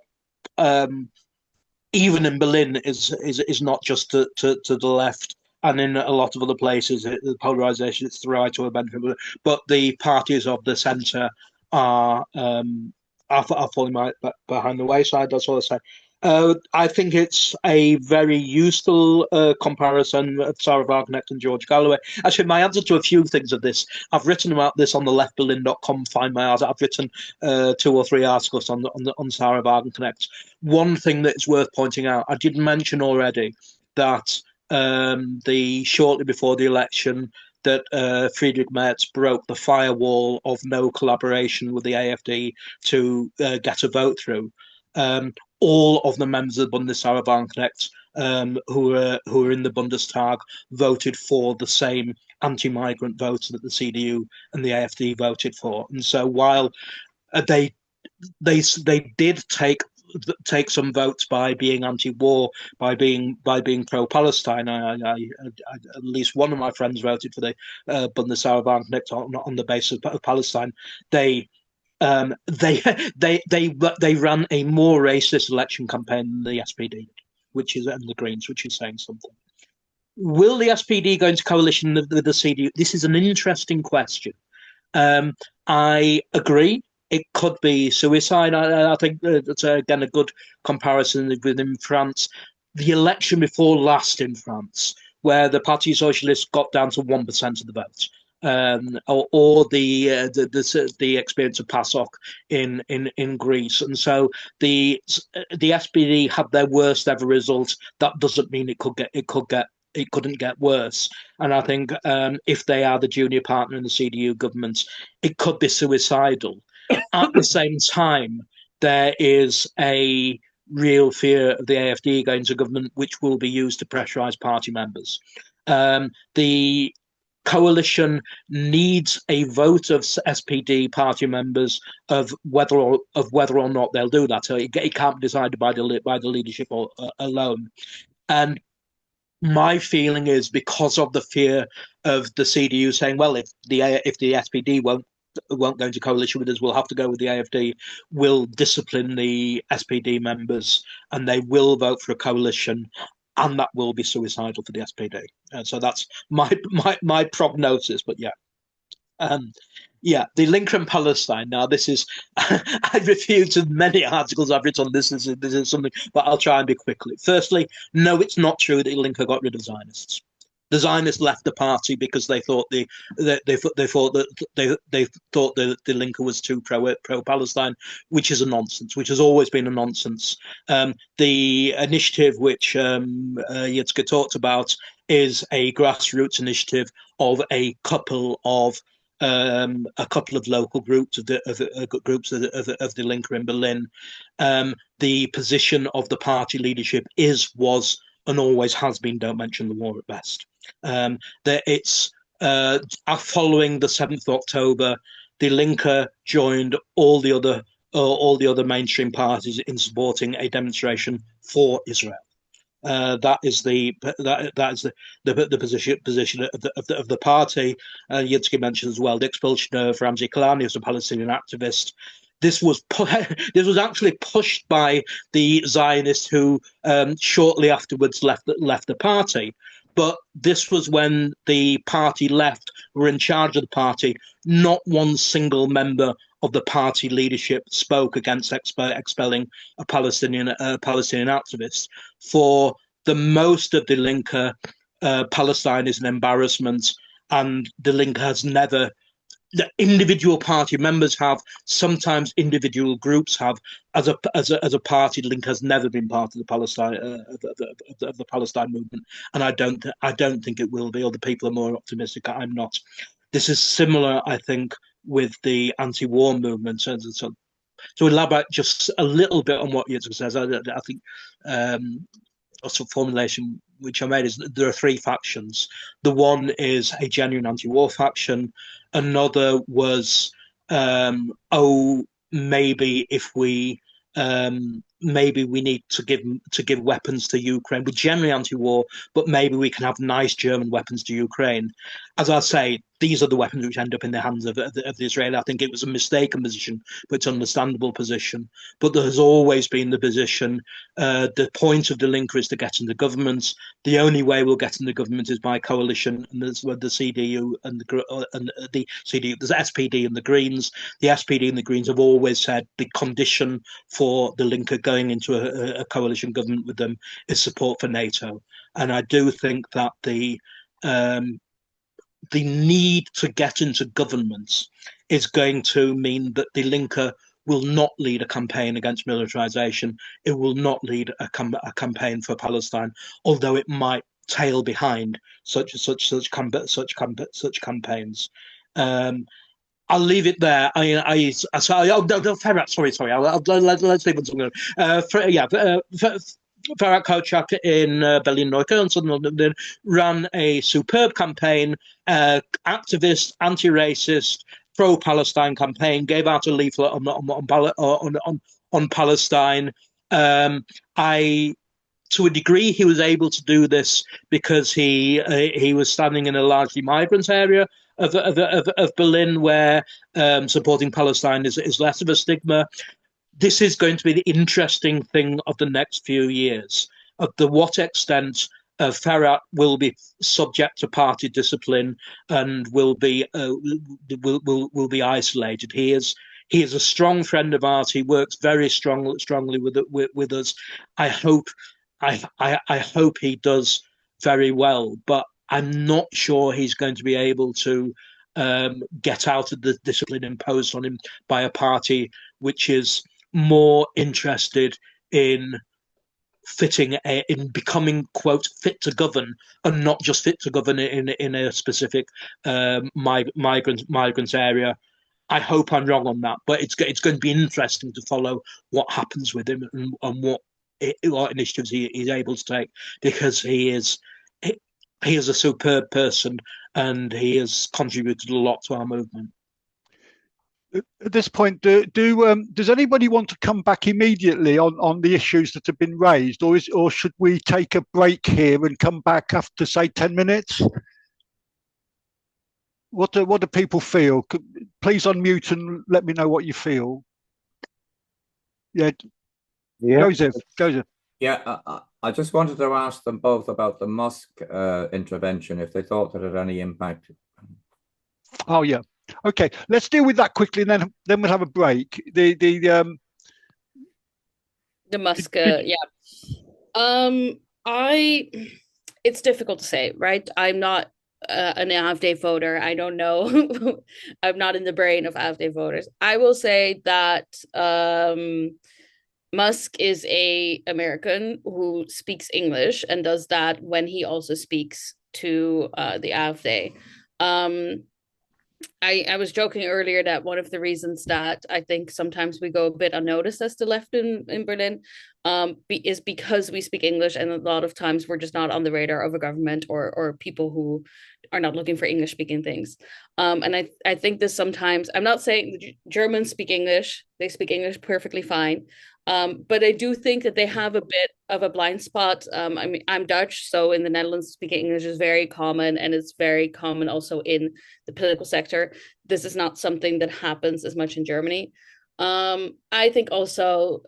even in Berlin is not just to the left, and in a lot of other places the polarization is to the right or benefit, but the parties of the centre are falling behind the wayside. That's all I say. I think it's a very useful comparison of Sarah Wagenknecht and George Galloway. Actually, my answer to a few things of this, I've written about this on the leftberlin.com. Find my art. I've written 2 or 3 articles on Sarah Wagenknecht. One thing that is worth pointing out, I did mention already that shortly before the election, that Friedrich Merz broke the firewall of no collaboration with the AfD to get a vote through. All of the members of the Bundesrat Wagenknecht who are in the Bundestag voted for the same anti-migrant votes that the CDU and the AfD voted for. And so while they did take some votes by being anti-war, by being pro-Palestine. I at least one of my friends voted for the Bundesrat Wagenknecht on the basis of Palestine. They ran a more racist election campaign than the SPD, and the Greens, which is saying something. Will the SPD go into coalition with the CDU? This is an interesting question. I agree. It could be suicide. I think that's again a good comparison within France. The election before last in France, where the Parti Socialiste got down to 1% of the vote, or the experience of PASOK in Greece, and so the SPD had their worst ever result. That doesn't mean it couldn't get worse. And I think if they are the junior partner in the CDU government, it could be suicidal. At the same time, there is a real fear of the AfD going to government, which will be used to pressurise party members. The coalition needs a vote of SPD party members of whether or not they'll do that. So it can't be decided by the leadership alone. And my feeling is, because of the fear of the CDU saying, well, if the SPD won't go into coalition with us, we'll have to go with the AfD, will discipline the SPD members and they will vote for a coalition, and that will be suicidal for the SPD. So that's my prognosis. But the Linke and Palestine. Now, this is I've refuted many articles I've written on this. This is something, but I'll try and be quickly. Firstly, no, it's not true that Linke got rid of Zionists. The Zionists left the party because they thought the Linke was too pro-Palestine, which is a nonsense, which has always been a nonsense. The initiative which Yitzke talked about is a grassroots initiative of a couple of local groups of the Linke in Berlin. The position of the party leadership was and always has been, don't mention the war at best. That it's following the 7th of October, the Linke joined all the other mainstream parties in supporting a demonstration for Israel. That is the position of the party. Yitzke mentioned as well the expulsion of Ramzi Kalani as a Palestinian activist. This was actually pushed by the Zionists who shortly afterwards left the party. But this was when the party left, were in charge of the party. Not one single member of the party leadership spoke against expelling a Palestinian activist. For the most of the Linke, Palestine is an embarrassment, and the Linke has never. The individual party members have, sometimes individual groups have. As a party, Linke has never been part of the Palestine of the Palestine movement, and I don't think it will be. Other people are more optimistic. I'm not. This is similar, I think, with the anti-war movement. So elaborate just a little bit on what Yitzhak says. I think also formulation which I made is that there are three factions. The one is a genuine anti-war faction. Another was, maybe if we maybe we need to give weapons to Ukraine. We're generally anti-war, but maybe we can have nice German weapons to Ukraine. As I say, these are the weapons which end up in the hands of the Israeli. I think it was a mistaken position, but it's an understandable position. But there has always been the position, the point of the Linke is to get into government. The only way we'll get into government is by coalition, and there's the CDU and the CDU, there's the SPD and the Greens. The SPD and the Greens have always said the condition for the Linke going into a coalition government with them is support for NATO. And I do think that the need to get into government is going to mean that the Linke will not lead a campaign against militarization. It will not lead a campaign for Palestine, although it might tail behind such campaigns. I'll leave it there. Let's leave it something. Farag Kochak in Berlin-Neukölln ran a superb campaign, activist, anti-racist, pro-Palestine campaign, gave out a leaflet on Palestine. To a degree, he was able to do this because he was standing in a largely migrant area of Berlin, where supporting Palestine is less of a stigma. This is going to be the interesting thing of the next few years, of to what extent Farag will be subject to party discipline and will be isolated. He is a strong friend of ours. He works very strongly with us. I hope he does very well, but I'm not sure he's going to be able to get out of the discipline imposed on him by a party which is more interested in becoming, quote, fit to govern, and not just fit to govern in a specific migrant area. I hope I'm wrong on that, but it's going to be interesting to follow what happens with him and what initiatives he's able to take, because he is a superb person and he has contributed a lot to our movement. At this point, does anybody want to come back immediately on the issues that have been raised, or should we take a break here and come back after, say, 10 minutes? What do people feel? Please unmute and let me know what you feel. Yeah. Joseph. Yeah, I just wanted to ask them both about the Musk intervention, if they thought that had any impact. Oh yeah. Okay, let's deal with that quickly, and then we'll have a break. The Musk, yeah. It's difficult to say, right? I'm not an AfD voter. I don't know. I'm not in the brain of AfD voters. I will say that Musk is a American who speaks English and does that when he also speaks to the AfD. I was joking earlier that one of the reasons that I think sometimes we go a bit unnoticed as the left in Berlin is because we speak English, and a lot of times we're just not on the radar of a government or people who are not looking for English speaking things. And I think this sometimes, I'm not saying the Germans speak English, they speak English perfectly fine. But I do think that they have a bit of a blind spot. I mean, I'm Dutch, so in the Netherlands, speaking English is very common, and it's very common also in the political sector. This is not something that happens as much in Germany. I think also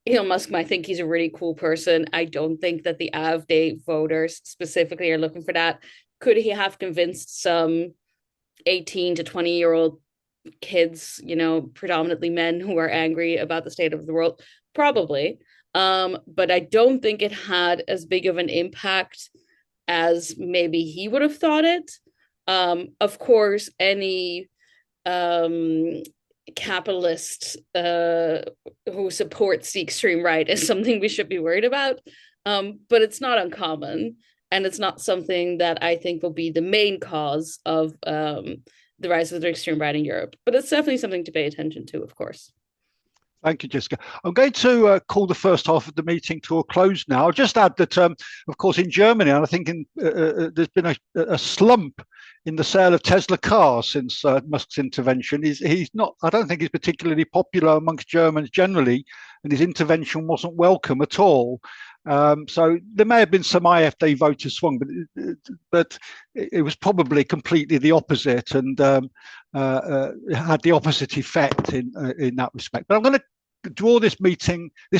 Elon Musk might think he's a really cool person. I don't think that the AfD voters specifically are looking for that. Could he have convinced some 18 to 20-year-old kids, predominantly men who are angry about the state of the world? Probably. But I don't think it had as big of an impact as maybe he would have thought it. Of course, any capitalist who supports the extreme right is something we should be worried about. But it's not uncommon, and it's not something that I think will be the main cause of the rise of the extreme right in Europe. But it's definitely something to pay attention to, of course. Thank you, Jessica. I'm going to call the first half of the meeting to a close now. I'll just add that, of course, in Germany, and I think there's been a slump in the sale of Tesla cars since Musk's intervention. He's not, I don't think he's particularly popular amongst Germans generally, and his intervention wasn't welcome at all. So there may have been some IFD voters swung, but it was probably completely the opposite, and had the opposite effect in that respect. But I'm going to draw this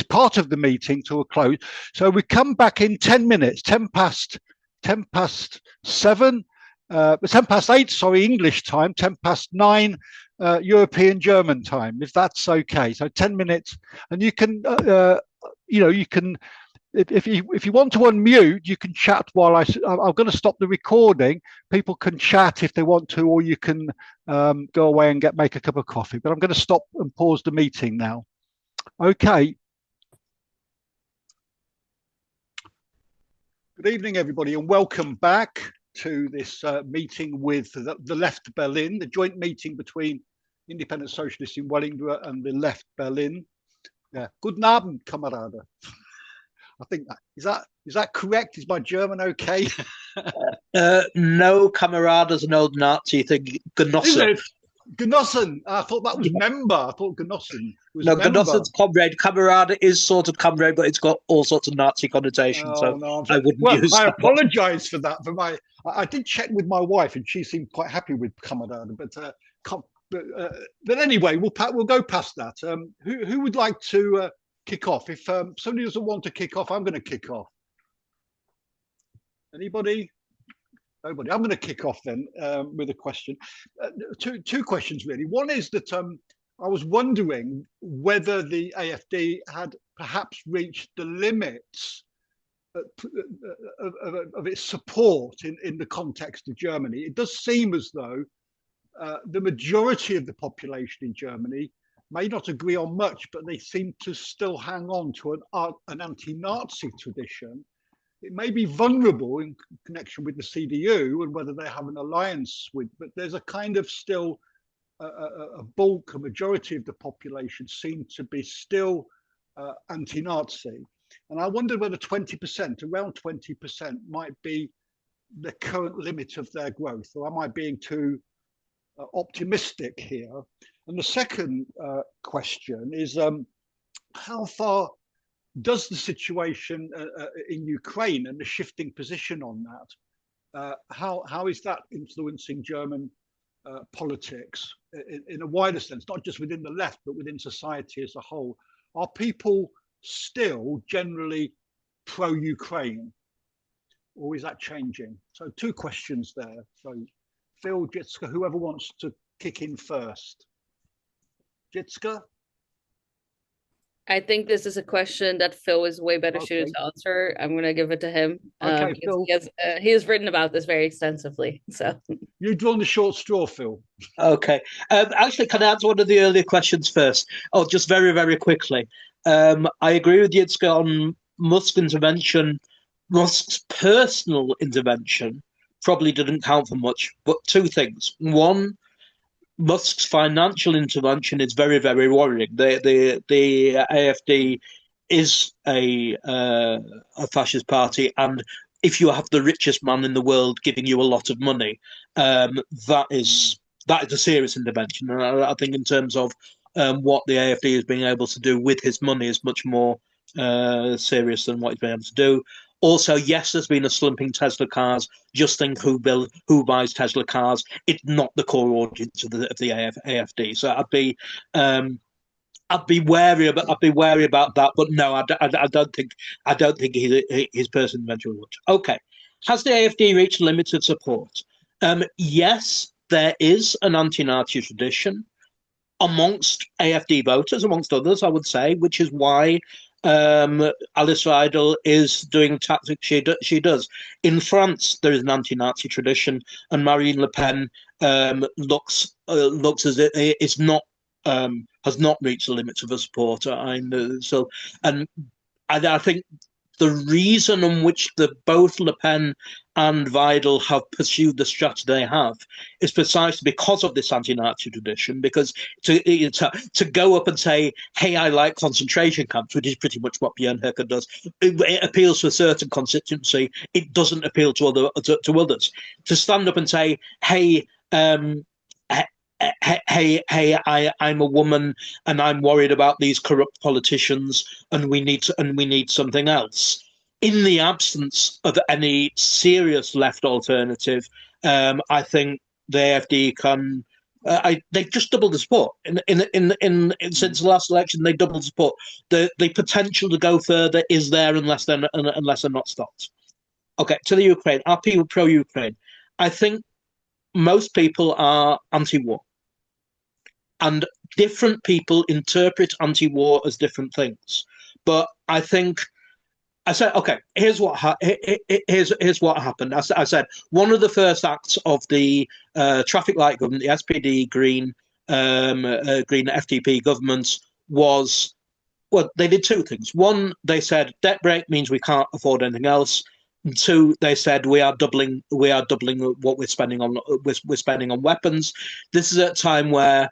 part of the meeting to a close. So we come back in 10 minutes, 10 past 7, 10 past 8, sorry, English time, 10 past 9, European German time, if that's okay. So 10 minutes, and you can, you can, if you want to unmute, you can chat while I'm going to stop the recording. People can chat if they want to, or you can go away and make a cup of coffee. But I'm going to stop and pause the meeting now. Okay. Good evening, everybody, and welcome back to this meeting with the Left Berlin, the joint meeting between Independent Socialists in Wellington and the Left Berlin. Yeah. Guten Abend, Kamerade. I think is that correct? Is my German okay? No, Kamerad is an old Nazi thing. Genosse. Genossen. I thought that was member. I thought Genossen was no, member. Genossen's comrade. Kamerad is sort of comrade, but it's got all sorts of Nazi connotations. So no, I wouldn't use that. I apologise for that. I did check with my wife, and she seemed quite happy with Kamerad. But anyway, we'll go past that. Who would like to kick off? If somebody doesn't want to kick off, I'm going to kick off. Anybody? Nobody. I'm going to kick off then with a question. Two questions really. One is that I was wondering whether the AfD had perhaps reached the limits of its support in the context of Germany. It does seem as though the majority of the population in Germany may not agree on much, but they seem to still hang on to an anti-Nazi tradition. It may be vulnerable in connection with the CDU and whether they have an alliance with, but there's a kind of still a bulk, a majority of the population seem to be still anti-Nazi. And I wondered whether 20%, around 20% might be the current limit of their growth, or am I being too optimistic here? And the second question is how far does the situation in Ukraine and the shifting position on that, how is that influencing German politics in a wider sense, not just within the left, but within society as a whole? Are people still generally pro-Ukraine, or is that changing? So two questions there. So Phil, Jitska, whoever wants to kick in first. Jitska? I think this is a question that Phil is way better suited to answer. I'm going to give it to him. Okay, Phil. He has written about this very extensively. So You've drawn the short straw, Phil. Okay. Actually, can I answer one of the earlier questions first? Oh, just very, very quickly. I agree with Yitzka on Musk's intervention. Musk's personal intervention probably didn't count for much, but two things. One, Musk's financial intervention is very, very worrying. The AFD is a fascist party, and if you have the richest man in the world giving you a lot of money, that is a serious intervention. And I think in terms of what the AFD is being able to do with his money is much more serious than what he's been able to do. Also, yes, there's been a slump in Tesla cars. Just think who buys Tesla cars. It's not the core audience of the AFD. So I'd be wary about that. But no, I don't think his personal intervention would. Okay, has the AFD reached limited support? Yes, there is an anti-Nazi tradition amongst AFD voters, amongst others, I would say, which is why Alice Weidel is doing tactics she does. In France, there is an anti-Nazi tradition, and Marine Le Pen looks as if it's not has not reached the limits of her support. I think the reason in which both Le Pen and Weidel have pursued the strategy they have is precisely because of this anti-Nazi tradition. Because to go up and say, "Hey, I like concentration camps," which is pretty much what Björn Höcke does, it appeals to a certain constituency. It doesn't appeal to others. To stand up and say, "Hey, I'm a woman and I'm worried about these corrupt politicians, and we need something else." In the absence of any serious left alternative, I think the AFD can. They just doubled the support since the last election. They doubled the support. The potential to go further is there unless they're not stopped. Okay, to the Ukraine. Are people pro-Ukraine? I think most people are anti-war. And different people interpret anti-war as different things. But I think I said, okay, here's what happened. I said one of the first acts of the traffic light government, the SPD Green FDP governments, was, well, they did two things. One, they said debt break means we can't afford anything else. And two, they said we are doubling what we're spending on weapons. This is at a time where,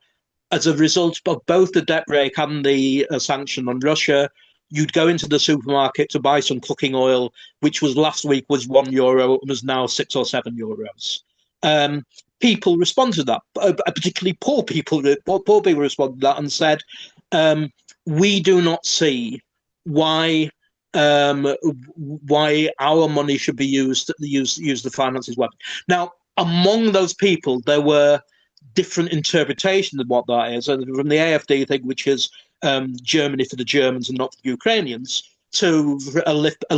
as a result of both the debt break and the sanction on Russia, you'd go into the supermarket to buy some cooking oil, which last week was €1 and is now €6 or €7. People responded to that, particularly poor people. Poor people responded to that and said, "We do not see why our money should be used to finance these weapons." Now, among those people, there were different interpretations of what that is, and from the AFD thing, which is Germany for the Germans and not for the Ukrainians, to a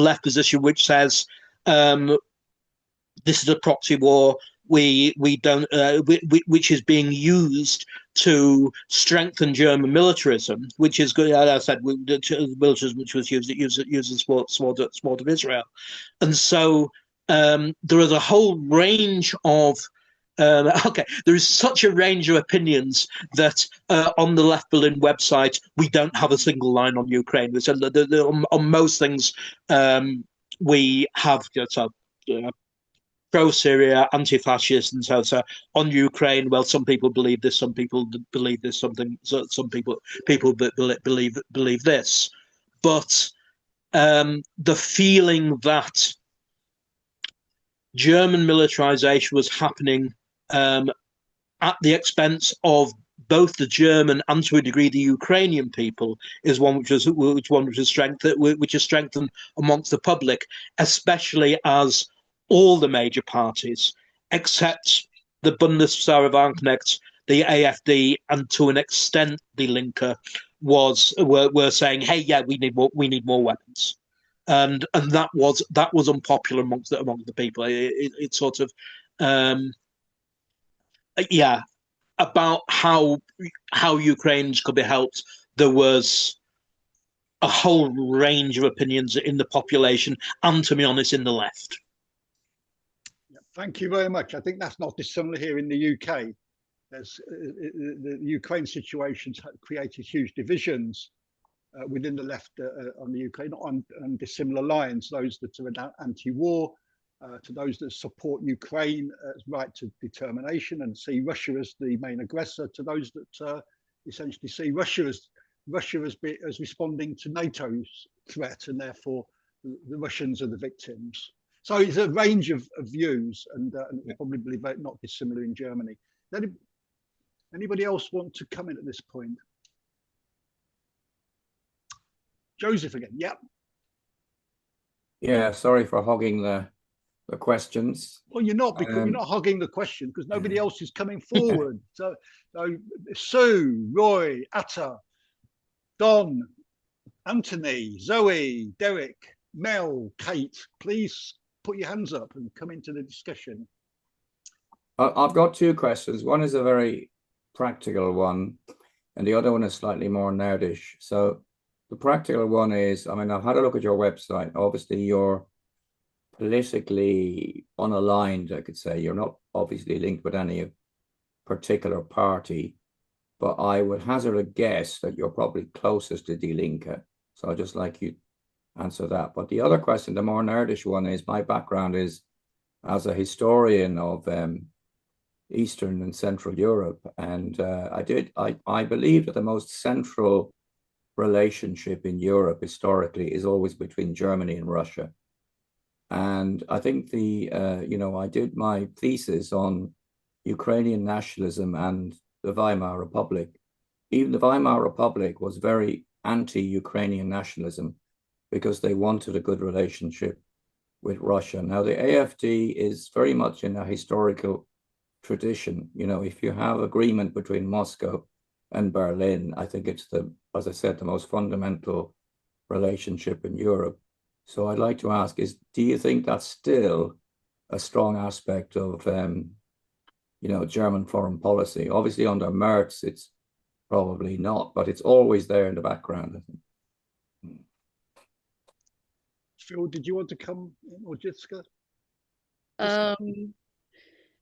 left position which says this is a proxy war. We don't which is being used to strengthen German militarism, which is good. As I said, militarism which was used in support of Israel, and so there is a whole range of. There is such a range of opinions that on the Left Berlin website, we don't have a single line on Ukraine. We said on most things, we have pro-Syria, anti-fascist, and so on Ukraine. Well, some people believe this, some people believe this, some people believe this, but the feeling that German militarization was happening at the expense of both the German and, to a degree, the Ukrainian people is one which is strengthened amongst the public, especially as all the major parties, except the Bundesverfassungsgericht, the AFD, and to an extent the Linke, were saying, "Hey, yeah, we need more weapons." And that was unpopular amongst the people. It sort of about how Ukrainians could be helped. There was a whole range of opinions in the population and, to be honest, in the left. Thank you very much. I think that's not dissimilar here in the UK. There's the Ukraine situation's created huge divisions within the left on the UK, not on dissimilar lines. Those that are anti-war, to those that support Ukraine's right to determination and see Russia as the main aggressor, to those that essentially see Russia as responding to NATO's threat, and therefore the Russians are the victims. So it's a range of views, and probably not dissimilar in Germany. Anybody else want to come in at this point? Joseph again. Yep. Yeah, sorry for hogging the questions. Well, you're not, because you're not hogging the question because nobody else is coming forward. So Sue, Roy, Atta, Don, Anthony, Zoe, Derek, Mel, Kate, please put your hands up and come into the discussion. I've got two questions. One is a very practical one, and the other one is slightly more nerdish. So the practical one is, I mean, I've had a look at your website. Obviously, you're politically unaligned, I could say. You're not obviously linked with any particular party, but I would hazard a guess that you're probably closest to Die Linke. So I'd just like you to answer that. But the other question, the more nerdish one, is my background is as a historian of Eastern and Central Europe. And I believe that the most central relationship in Europe historically is always between Germany and Russia. And I think I did my thesis on Ukrainian nationalism and the Weimar Republic. Even the Weimar Republic was very anti-Ukrainian nationalism because they wanted a good relationship with Russia. Now, the AfD is very much in a historical tradition. You know, if you have agreement between Moscow and Berlin, I think it's as I said, the most fundamental relationship in Europe. So I'd like to ask do you think that's still a strong aspect of, German foreign policy? Obviously under Merz, it's probably not, but it's always there in the background, I think. Phil, did you want to come in, or Jessica?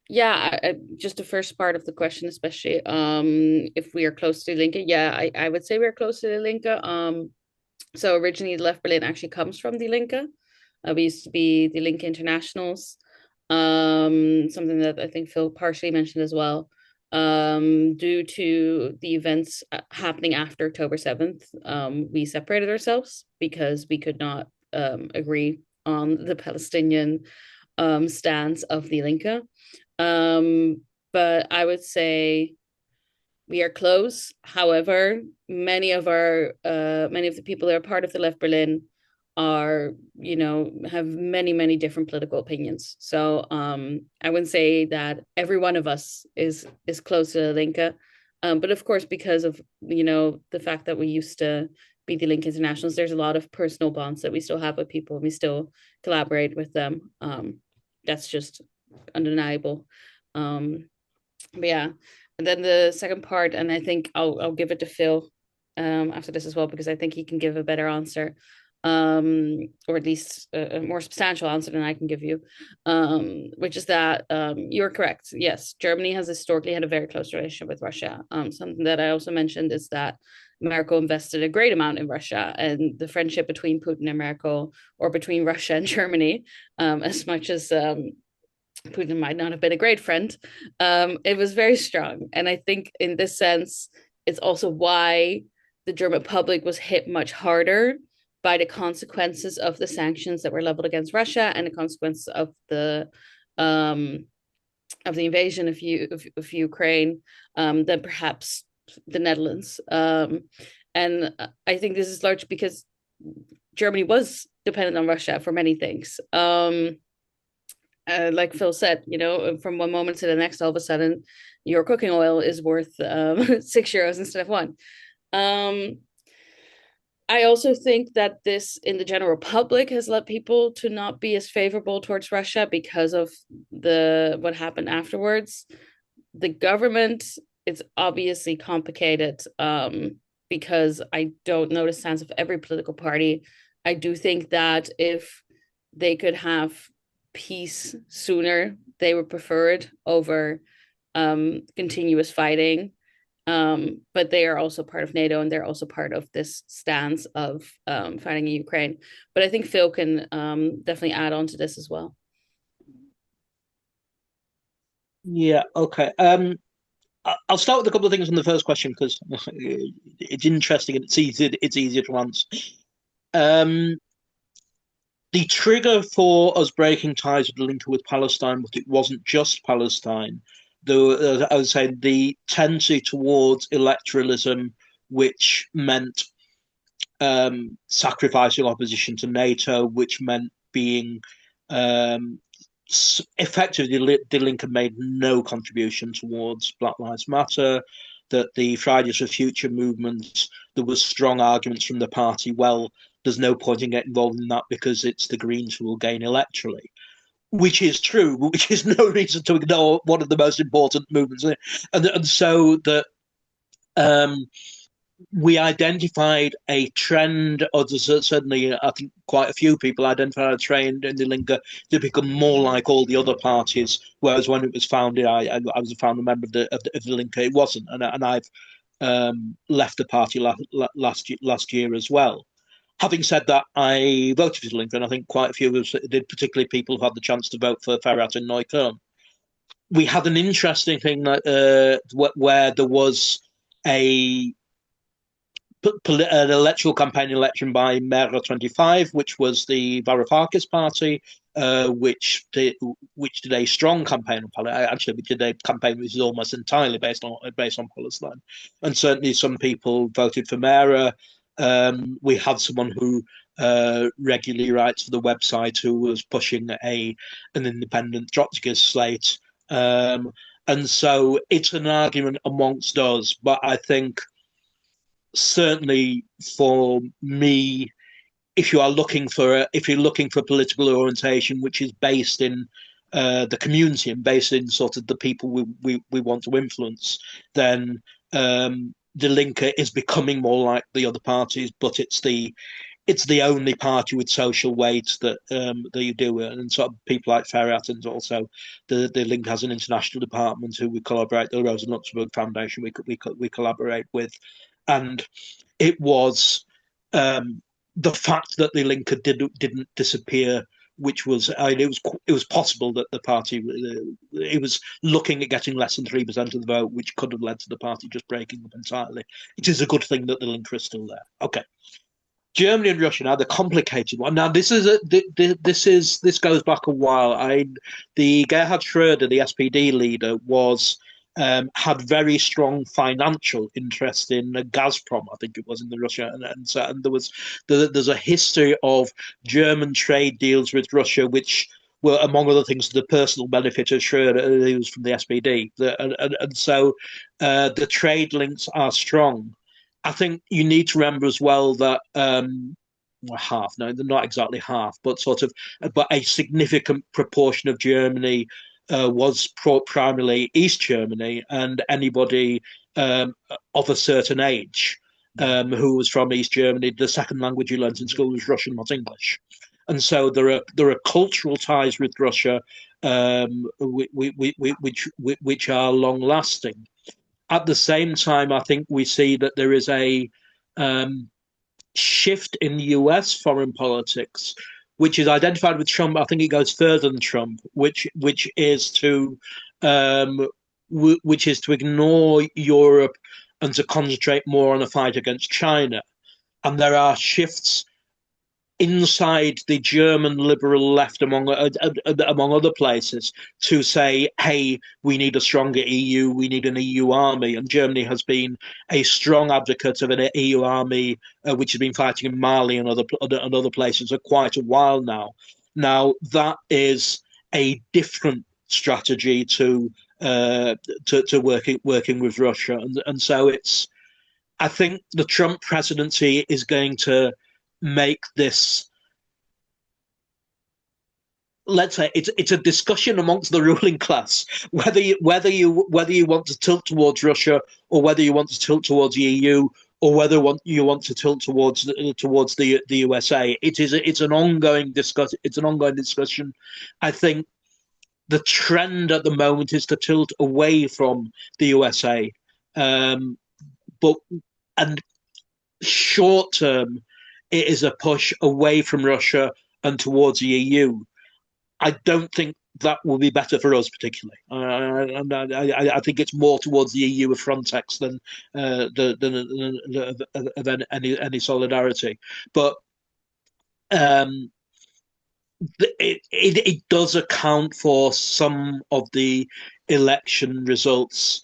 Yeah, just the first part of the question, especially if we are close to Linke. Yeah, I would say we're close to the Linke. So originally, the Left Berlin actually comes from Die Linke. We used to be the Linke Internationals, something that I think Phil partially mentioned as well. Due to the events happening after October 7th, we separated ourselves because we could not agree on the Palestinian stance of the Linke. But I would say we are close. However, many of the people that are part of the Left Berlin are, have many different political opinions. So I wouldn't say that every one of us is close to the Linke. But of course, because of, the fact that we used to be the Linke Internationals, there's a lot of personal bonds that we still have with people, and we still collaborate with them. That's just undeniable. But yeah. And then the second part, and I think I'll give it to Phil after this as well, because I think he can give a better answer, or at least a more substantial answer than I can give you, which is that you're correct. Yes, Germany has historically had a very close relationship with Russia. Something that I also mentioned is that Merkel invested a great amount in Russia, and the friendship between Putin and Merkel, or between Russia and Germany, as much as Putin might not have been a great friend, it was very strong. And I think in this sense, it's also why the German public was hit much harder by the consequences of the sanctions that were leveled against Russia, and the consequences of the invasion of Ukraine, than perhaps the Netherlands. And I think this is largely because Germany was dependent on Russia for many things. Like Phil said, from one moment to the next, all of a sudden, your cooking oil is worth €6 instead of €1. I also think that this, in the general public, has led people to not be as favorable towards Russia because of what happened afterwards. The government, it's obviously complicated because I don't know the stance of every political party. I do think that if they could have peace sooner, they would prefer it over continuous fighting. But they are also part of NATO, and they're also part of this stance of fighting in Ukraine. But I think Phil can definitely add on to this as well. Yeah, okay. I'll start with a couple of things on the first question because it's interesting and it's easier to answer. The trigger for us breaking ties with the Linke with Palestine, but it wasn't just Palestine. Though, I would say the tendency towards electoralism, which meant sacrificing opposition to NATO, which meant being effectively, the Linke made no contribution towards Black Lives Matter, that the Fridays for Future movements, there was strong arguments from the party, well, there's no point in getting involved in that because it's the Greens who will gain electorally, which is true, which is no reason to ignore one of the most important movements. And so that we identified a trend, or certainly I think quite a few people identified a trend in the Linke to become more like all the other parties, whereas when it was founded, I was a founder member of the Linke, it wasn't. And I've left the party last year as well. Having said that, I voted for Linke, and I think quite a few of us did, particularly people who had the chance to vote for Ferrat and Neukölln. We had an interesting thing where there was an electoral campaign election by Mera 25, which was the Varoufakis party, which did a strong campaign on Palestine. Actually, we did a campaign which is almost entirely based on Palestine, and certainly some people voted for Mera. We had someone who regularly writes for the website who was pushing an independent Trotskyist slate, and so it's an argument amongst us. But I think certainly for me, if you're looking for political orientation which is based in the community and based in sort of the people we want to influence, then the Linke is becoming more like the other parties, but it's the only party with social weight that you do, and sort of people like Ferrat, and also the Linke has an international department who we collaborate. The Rosa Luxemburg Foundation we collaborate with, and it was the fact that the Linke didn't disappear, which was it was possible that the party it was looking at getting less than 3% of the vote, which could have led to the party just breaking up entirely. It is a good thing that the Linke is still there. Okay. Germany and Russia now, the complicated one. Now this goes back a while. The Gerhard Schröder, the SPD leader, had very strong financial interest in Gazprom, I think it was, in the Russia, and there's a history of German trade deals with Russia, which were, among other things, to the personal benefit of Schröder, who was from the SPD, and so the trade links are strong. I think you need to remember as well that half, no, not exactly half, but but a significant proportion of Germany was primarily East Germany, and anybody of a certain age who was from East Germany, the second language you learnt in school was Russian, not English. And so there are cultural ties with Russia which are long lasting. At the same time, I think we see that there is a shift in US foreign politics, which is identified with Trump. I think it goes further than Trump, which is to ignore Europe and to concentrate more on a fight against China. And there are shifts inside the German liberal left, among other places, to say, hey, we need a stronger EU, we need an EU army. And Germany has been a strong advocate of an EU army, which has been fighting in Mali and other places for quite a while now. Now, that is a different strategy to working with Russia. And so I think the Trump presidency is going to make this, let's say, it's a discussion amongst the ruling class whether you want to tilt towards Russia or whether you want to tilt towards the EU, or whether you want to tilt towards the USA. It's an ongoing discussion. It's an ongoing discussion. I think the trend at the moment is to tilt away from the USA, but and short term, it is a push away from Russia and towards the EU. I don't think that will be better for us particularly. And I think it's more towards the EU of Frontex than any solidarity. But it does account for some of the election results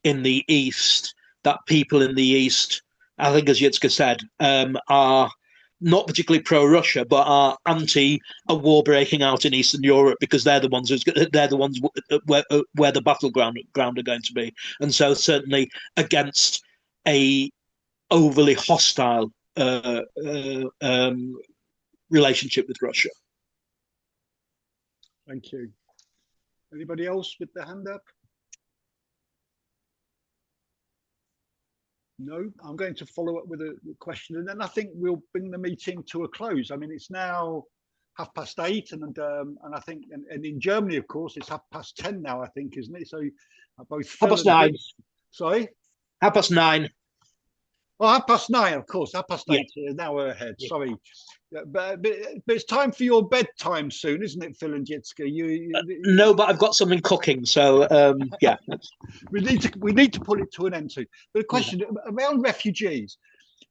in the East, that people in the East, I think, as Yitzka said, are not particularly pro-Russia, but are anti a war breaking out in Eastern Europe because they're the ones where the battleground are going to be, and so certainly against a overly hostile relationship with Russia. Thank you. Anybody else with their hand up? No, I'm going to follow up with a question, and then I think we'll bring the meeting to a close. I mean, it's now 8:30, and I think, and in Germany, of course, it's 10:30 now, I think, isn't it? So both 9:30. Sorry, 9:30. Oh, 9:30, of course. 8:30. Yeah. Now we're ahead. Yeah. Sorry, but it's time for your bedtime soon, isn't it, Phil and Jitska? No, but I've got something cooking, so yeah. we need to put it to an end soon. But a question around refugees,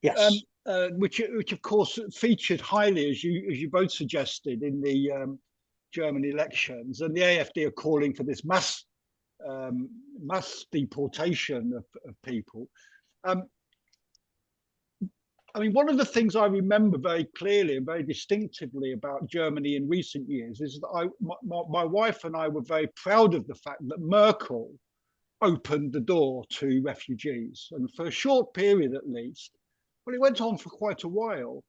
yes, which of course featured highly, as you both suggested, in the German elections, and the AfD are calling for this mass deportation of people. I mean, one of the things I remember very clearly and very distinctively about Germany in recent years is that my wife and I were very proud of the fact that Merkel opened the door to refugees. And for a short period, at least, well, it went on for quite a while,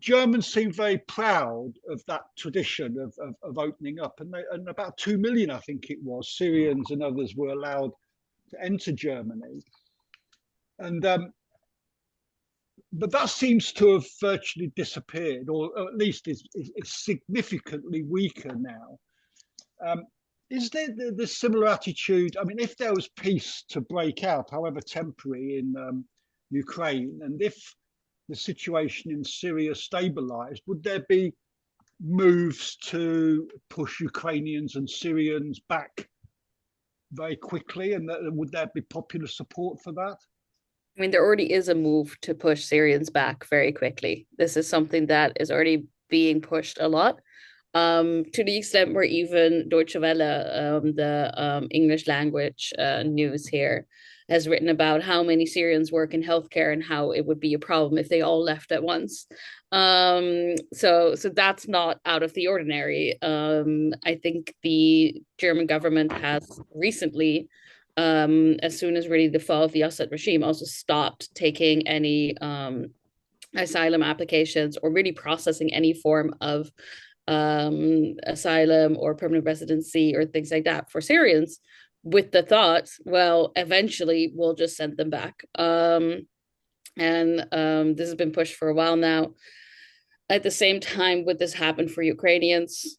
Germans seemed very proud of that tradition of opening up. And about 2 million, I think it was, Syrians and others were allowed to enter Germany. And but that seems to have virtually disappeared, or at least is significantly weaker now. Is there the similar attitude? I mean, if there was peace to break out, however temporary, in Ukraine, and if the situation in Syria stabilized, would there be moves to push Ukrainians and Syrians back very quickly? And would there be popular support for that? I mean, there already is a move to push Syrians back very quickly. This is something that is already being pushed a lot, to the extent where even Deutsche Welle, the English language news here, has written about how many Syrians work in healthcare and how it would be a problem if they all left at once. So that's not out of the ordinary. I think the German government has recently, as soon as really the fall of the Assad regime, also stopped taking any asylum applications or really processing any form of asylum or permanent residency or things like that for Syrians, with the thought, well, eventually we'll just send them back. And this has been pushed for a while now. At the same time, would this happen for Ukrainians?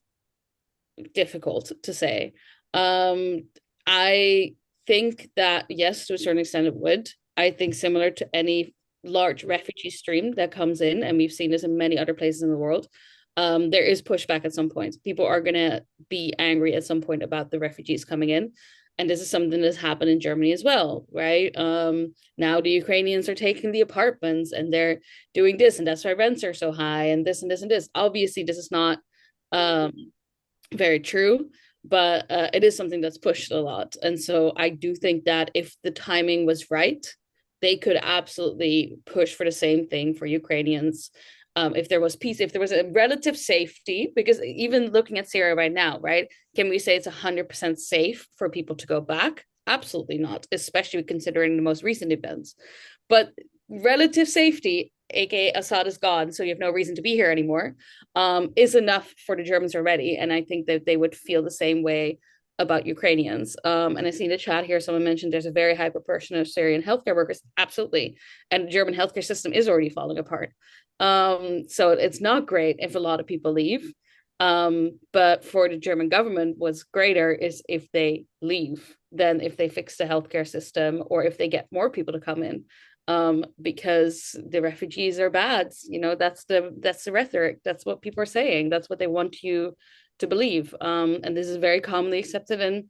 Difficult to say. I think that, yes, to a certain extent it would. I think similar to any large refugee stream that comes in, and we've seen this in many other places in the world, there is pushback at some point. People are going to be angry at some point about the refugees coming in. And this is something that's happened in Germany as well, right? Now the Ukrainians are taking the apartments and they're doing this, and that's why rents are so high, and this and this and this. Obviously, this is not very true, but it is something that's pushed a lot. And so I do think that if the timing was right, they could absolutely push for the same thing for Ukrainians. If there was peace, if there was a relative safety, because even looking at Syria right now, right, can we say it's 100% safe for people to go back? Absolutely not, especially considering the most recent events. But relative safety, aka Assad is gone, so you have no reason to be here anymore, is enough for the Germans already. And I think that they would feel the same way about Ukrainians. And I see in the chat here, someone mentioned there's a very high proportion of Syrian healthcare workers. Absolutely. And the German healthcare system is already falling apart. So it's not great if a lot of people leave. But for the German government, what's greater is if they leave than if they fix the healthcare system or if they get more people to come in. Because the refugees are bad. You know, that's the rhetoric. That's what people are saying. That's what they want you to believe. And this is very commonly accepted in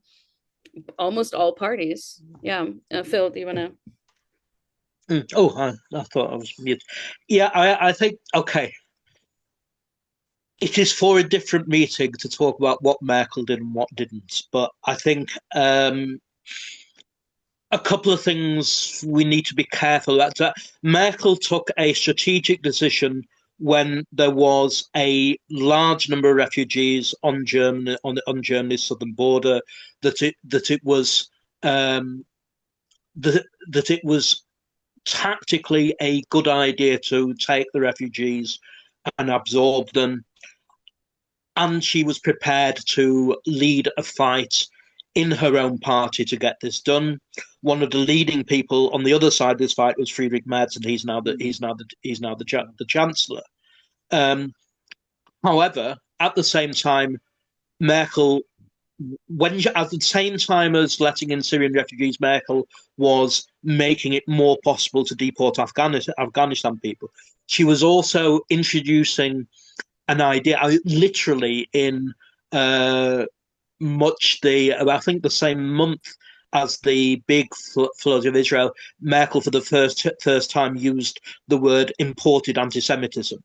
almost all parties. Yeah. Phil, do you want to? Oh, I thought I was mute. Yeah, I think, okay. It is for a different meeting to talk about what Merkel did and what didn't. But I think a couple of things we need to be careful about. Merkel took a strategic decision when there was a large number of refugees on Germany's southern border, that it was tactically a good idea to take the refugees and absorb them, and she was prepared to lead a fight in her own party to get this done. One of the leading people on the other side of this fight was Friedrich Merz, and he's now the chancellor. However, at the same time, Merkel, at the same time as letting in Syrian refugees, Merkel was making it more possible to deport Afghanistan people. She was also introducing an idea, literally in I think the same month as the big flood of Israel, Merkel for the first time used the word imported anti-Semitism,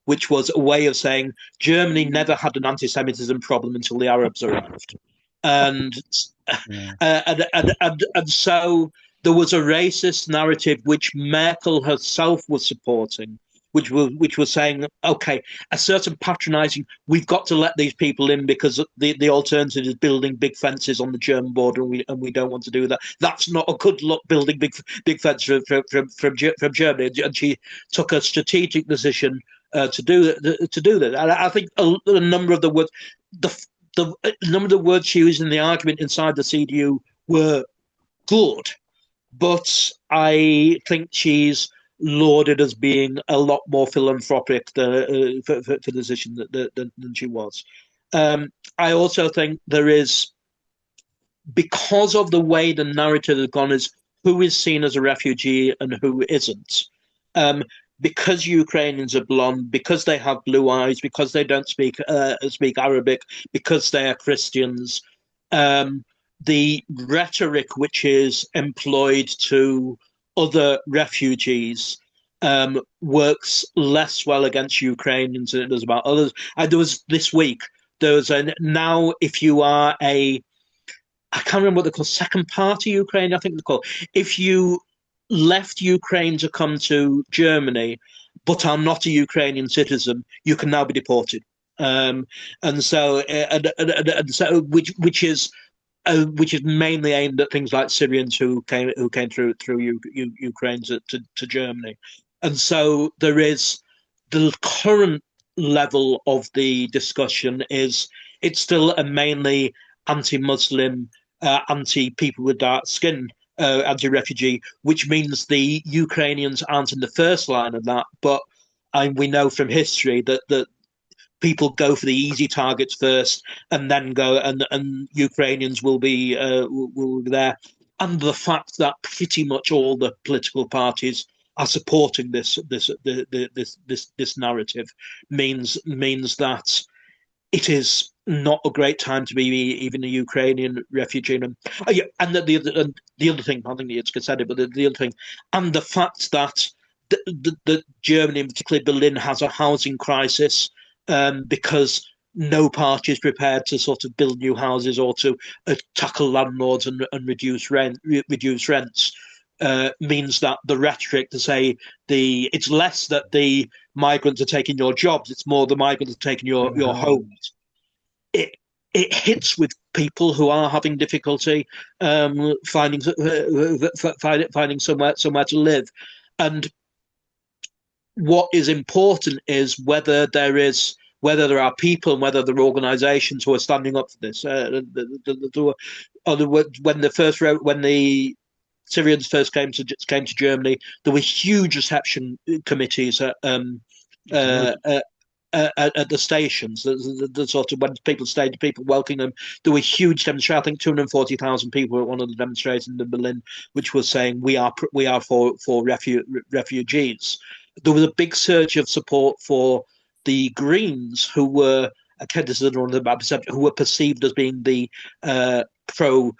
which was a way of saying Germany never had an anti-Semitism problem until the Arabs arrived. And so there was a racist narrative which Merkel herself was supporting, which was saying, okay, a certain patronizing, we've got to let these people in because the alternative is building big fences on the German border, and we don't want to do that. That's not a good look, building big fences from Germany. And she took a strategic decision to do that. And I think a number of the words, the number of the words she used in the argument inside the CDU were good, but I think she's lauded as being a lot more philanthropic for the position than she was. I also think there is, because of the way the narrative has gone, is who is seen as a refugee and who isn't. Because Ukrainians are blonde, because they have blue eyes, because they don't speak Arabic, because they are Christians, the rhetoric which is employed to other refugees works less well against Ukrainians than it does about others. There was this week, now if you are I can't remember what they're called, second party Ukraine, I think they're called. If you left Ukraine to come to Germany, but are not a Ukrainian citizen, you can now be deported. And so which is mainly aimed at things like Syrians who came through Ukraine to Germany. And so there is the current level of the discussion is it's still a mainly anti-Muslim, anti-people with dark skin, anti-refugee, which means the Ukrainians aren't in the first line of that. But we know from history that people go for the easy targets first, and then go, and Ukrainians will be there. And the fact that pretty much all the political parties are supporting this narrative means that it is not a great time to be even a Ukrainian refugee. And the other thing, I think Yitzka said it, but the other thing, and the fact that the Germany, and particularly Berlin, has a housing crisis because no party is prepared to sort of build new houses or to tackle landlords and reduce rents. Means that the rhetoric to say it's less that the migrants are taking your jobs, it's more the migrants are taking your homes. It hits with people who are having difficulty finding somewhere to live. And what is important is whether whether there are people and whether there are organisations who are standing up for this. When the Syrians first came to Germany, there were huge reception committees at the stations. The sort of when people stayed, people welcoming them. There were huge demonstrations. I think 240,000 people were at one of the demonstrations in Berlin, which was saying we are for refugees. There was a big surge of support for the Greens, who were who were perceived as being the pro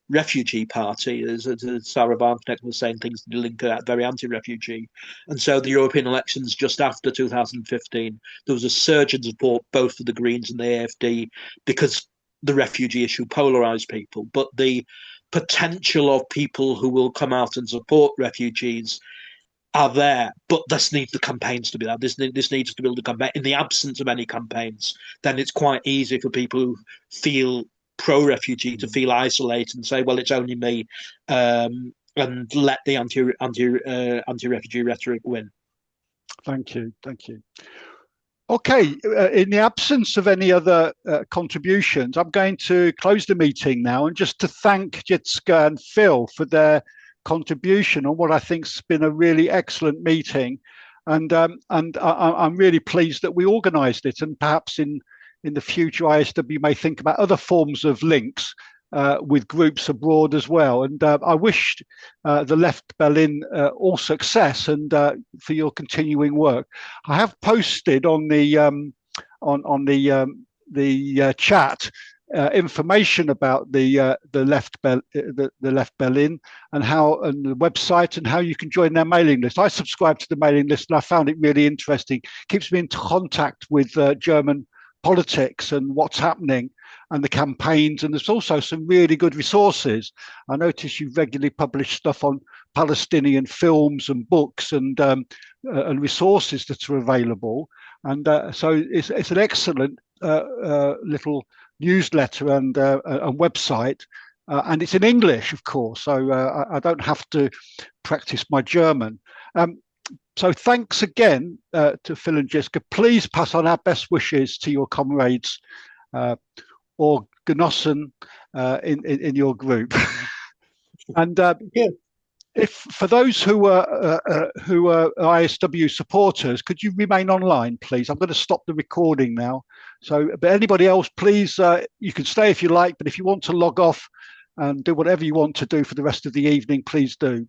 refugee party, as Sarah Barnes-Knecht was saying, things to Linke, very anti-refugee. And so the European elections just after 2015, there was a surge in support both for the Greens and the AfD, because the refugee issue polarised people. But the potential of people who will come out and support refugees are there, but this needs the campaigns to be there. This needs to build a campaign. In the absence of any campaigns, then it's quite easy for people who feel pro-refugee to feel isolated and say, well, it's only me, and let the anti-refugee rhetoric win. Thank you. Okay, in the absence of any other contributions, I'm going to close the meeting now, and just to thank Jitska and Phil for their contribution on what I think's been a really excellent meeting, and I'm really pleased that we organised it, and perhaps in the future ISW may think about other forms of links with groups abroad as well. And I wish the Left Berlin all success and for your continuing work. I have posted on the chat information about the Left Berlin and the website and how you can join their mailing list. I subscribe to the mailing list and I found it really interesting. Keeps me in contact with German politics and what's happening and the campaigns, and there's also some really good resources. I notice you regularly publish stuff on Palestinian films and books and resources that are available, and so it's an excellent little newsletter and website, and it's in English, of course, so I don't have to practice my German. So thanks again to Phil and Jessica. Please pass on our best wishes to your comrades or Genossen in your group. And if for those who are ISW supporters, could you remain online, please? I'm going to stop the recording now. So, but anybody else, please, you can stay if you like, but if you want to log off and do whatever you want to do for the rest of the evening, please do.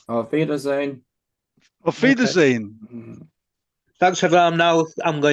Auf Wiedersehen. Auf Wiedersehen. Thanks, everyone. Now I'm going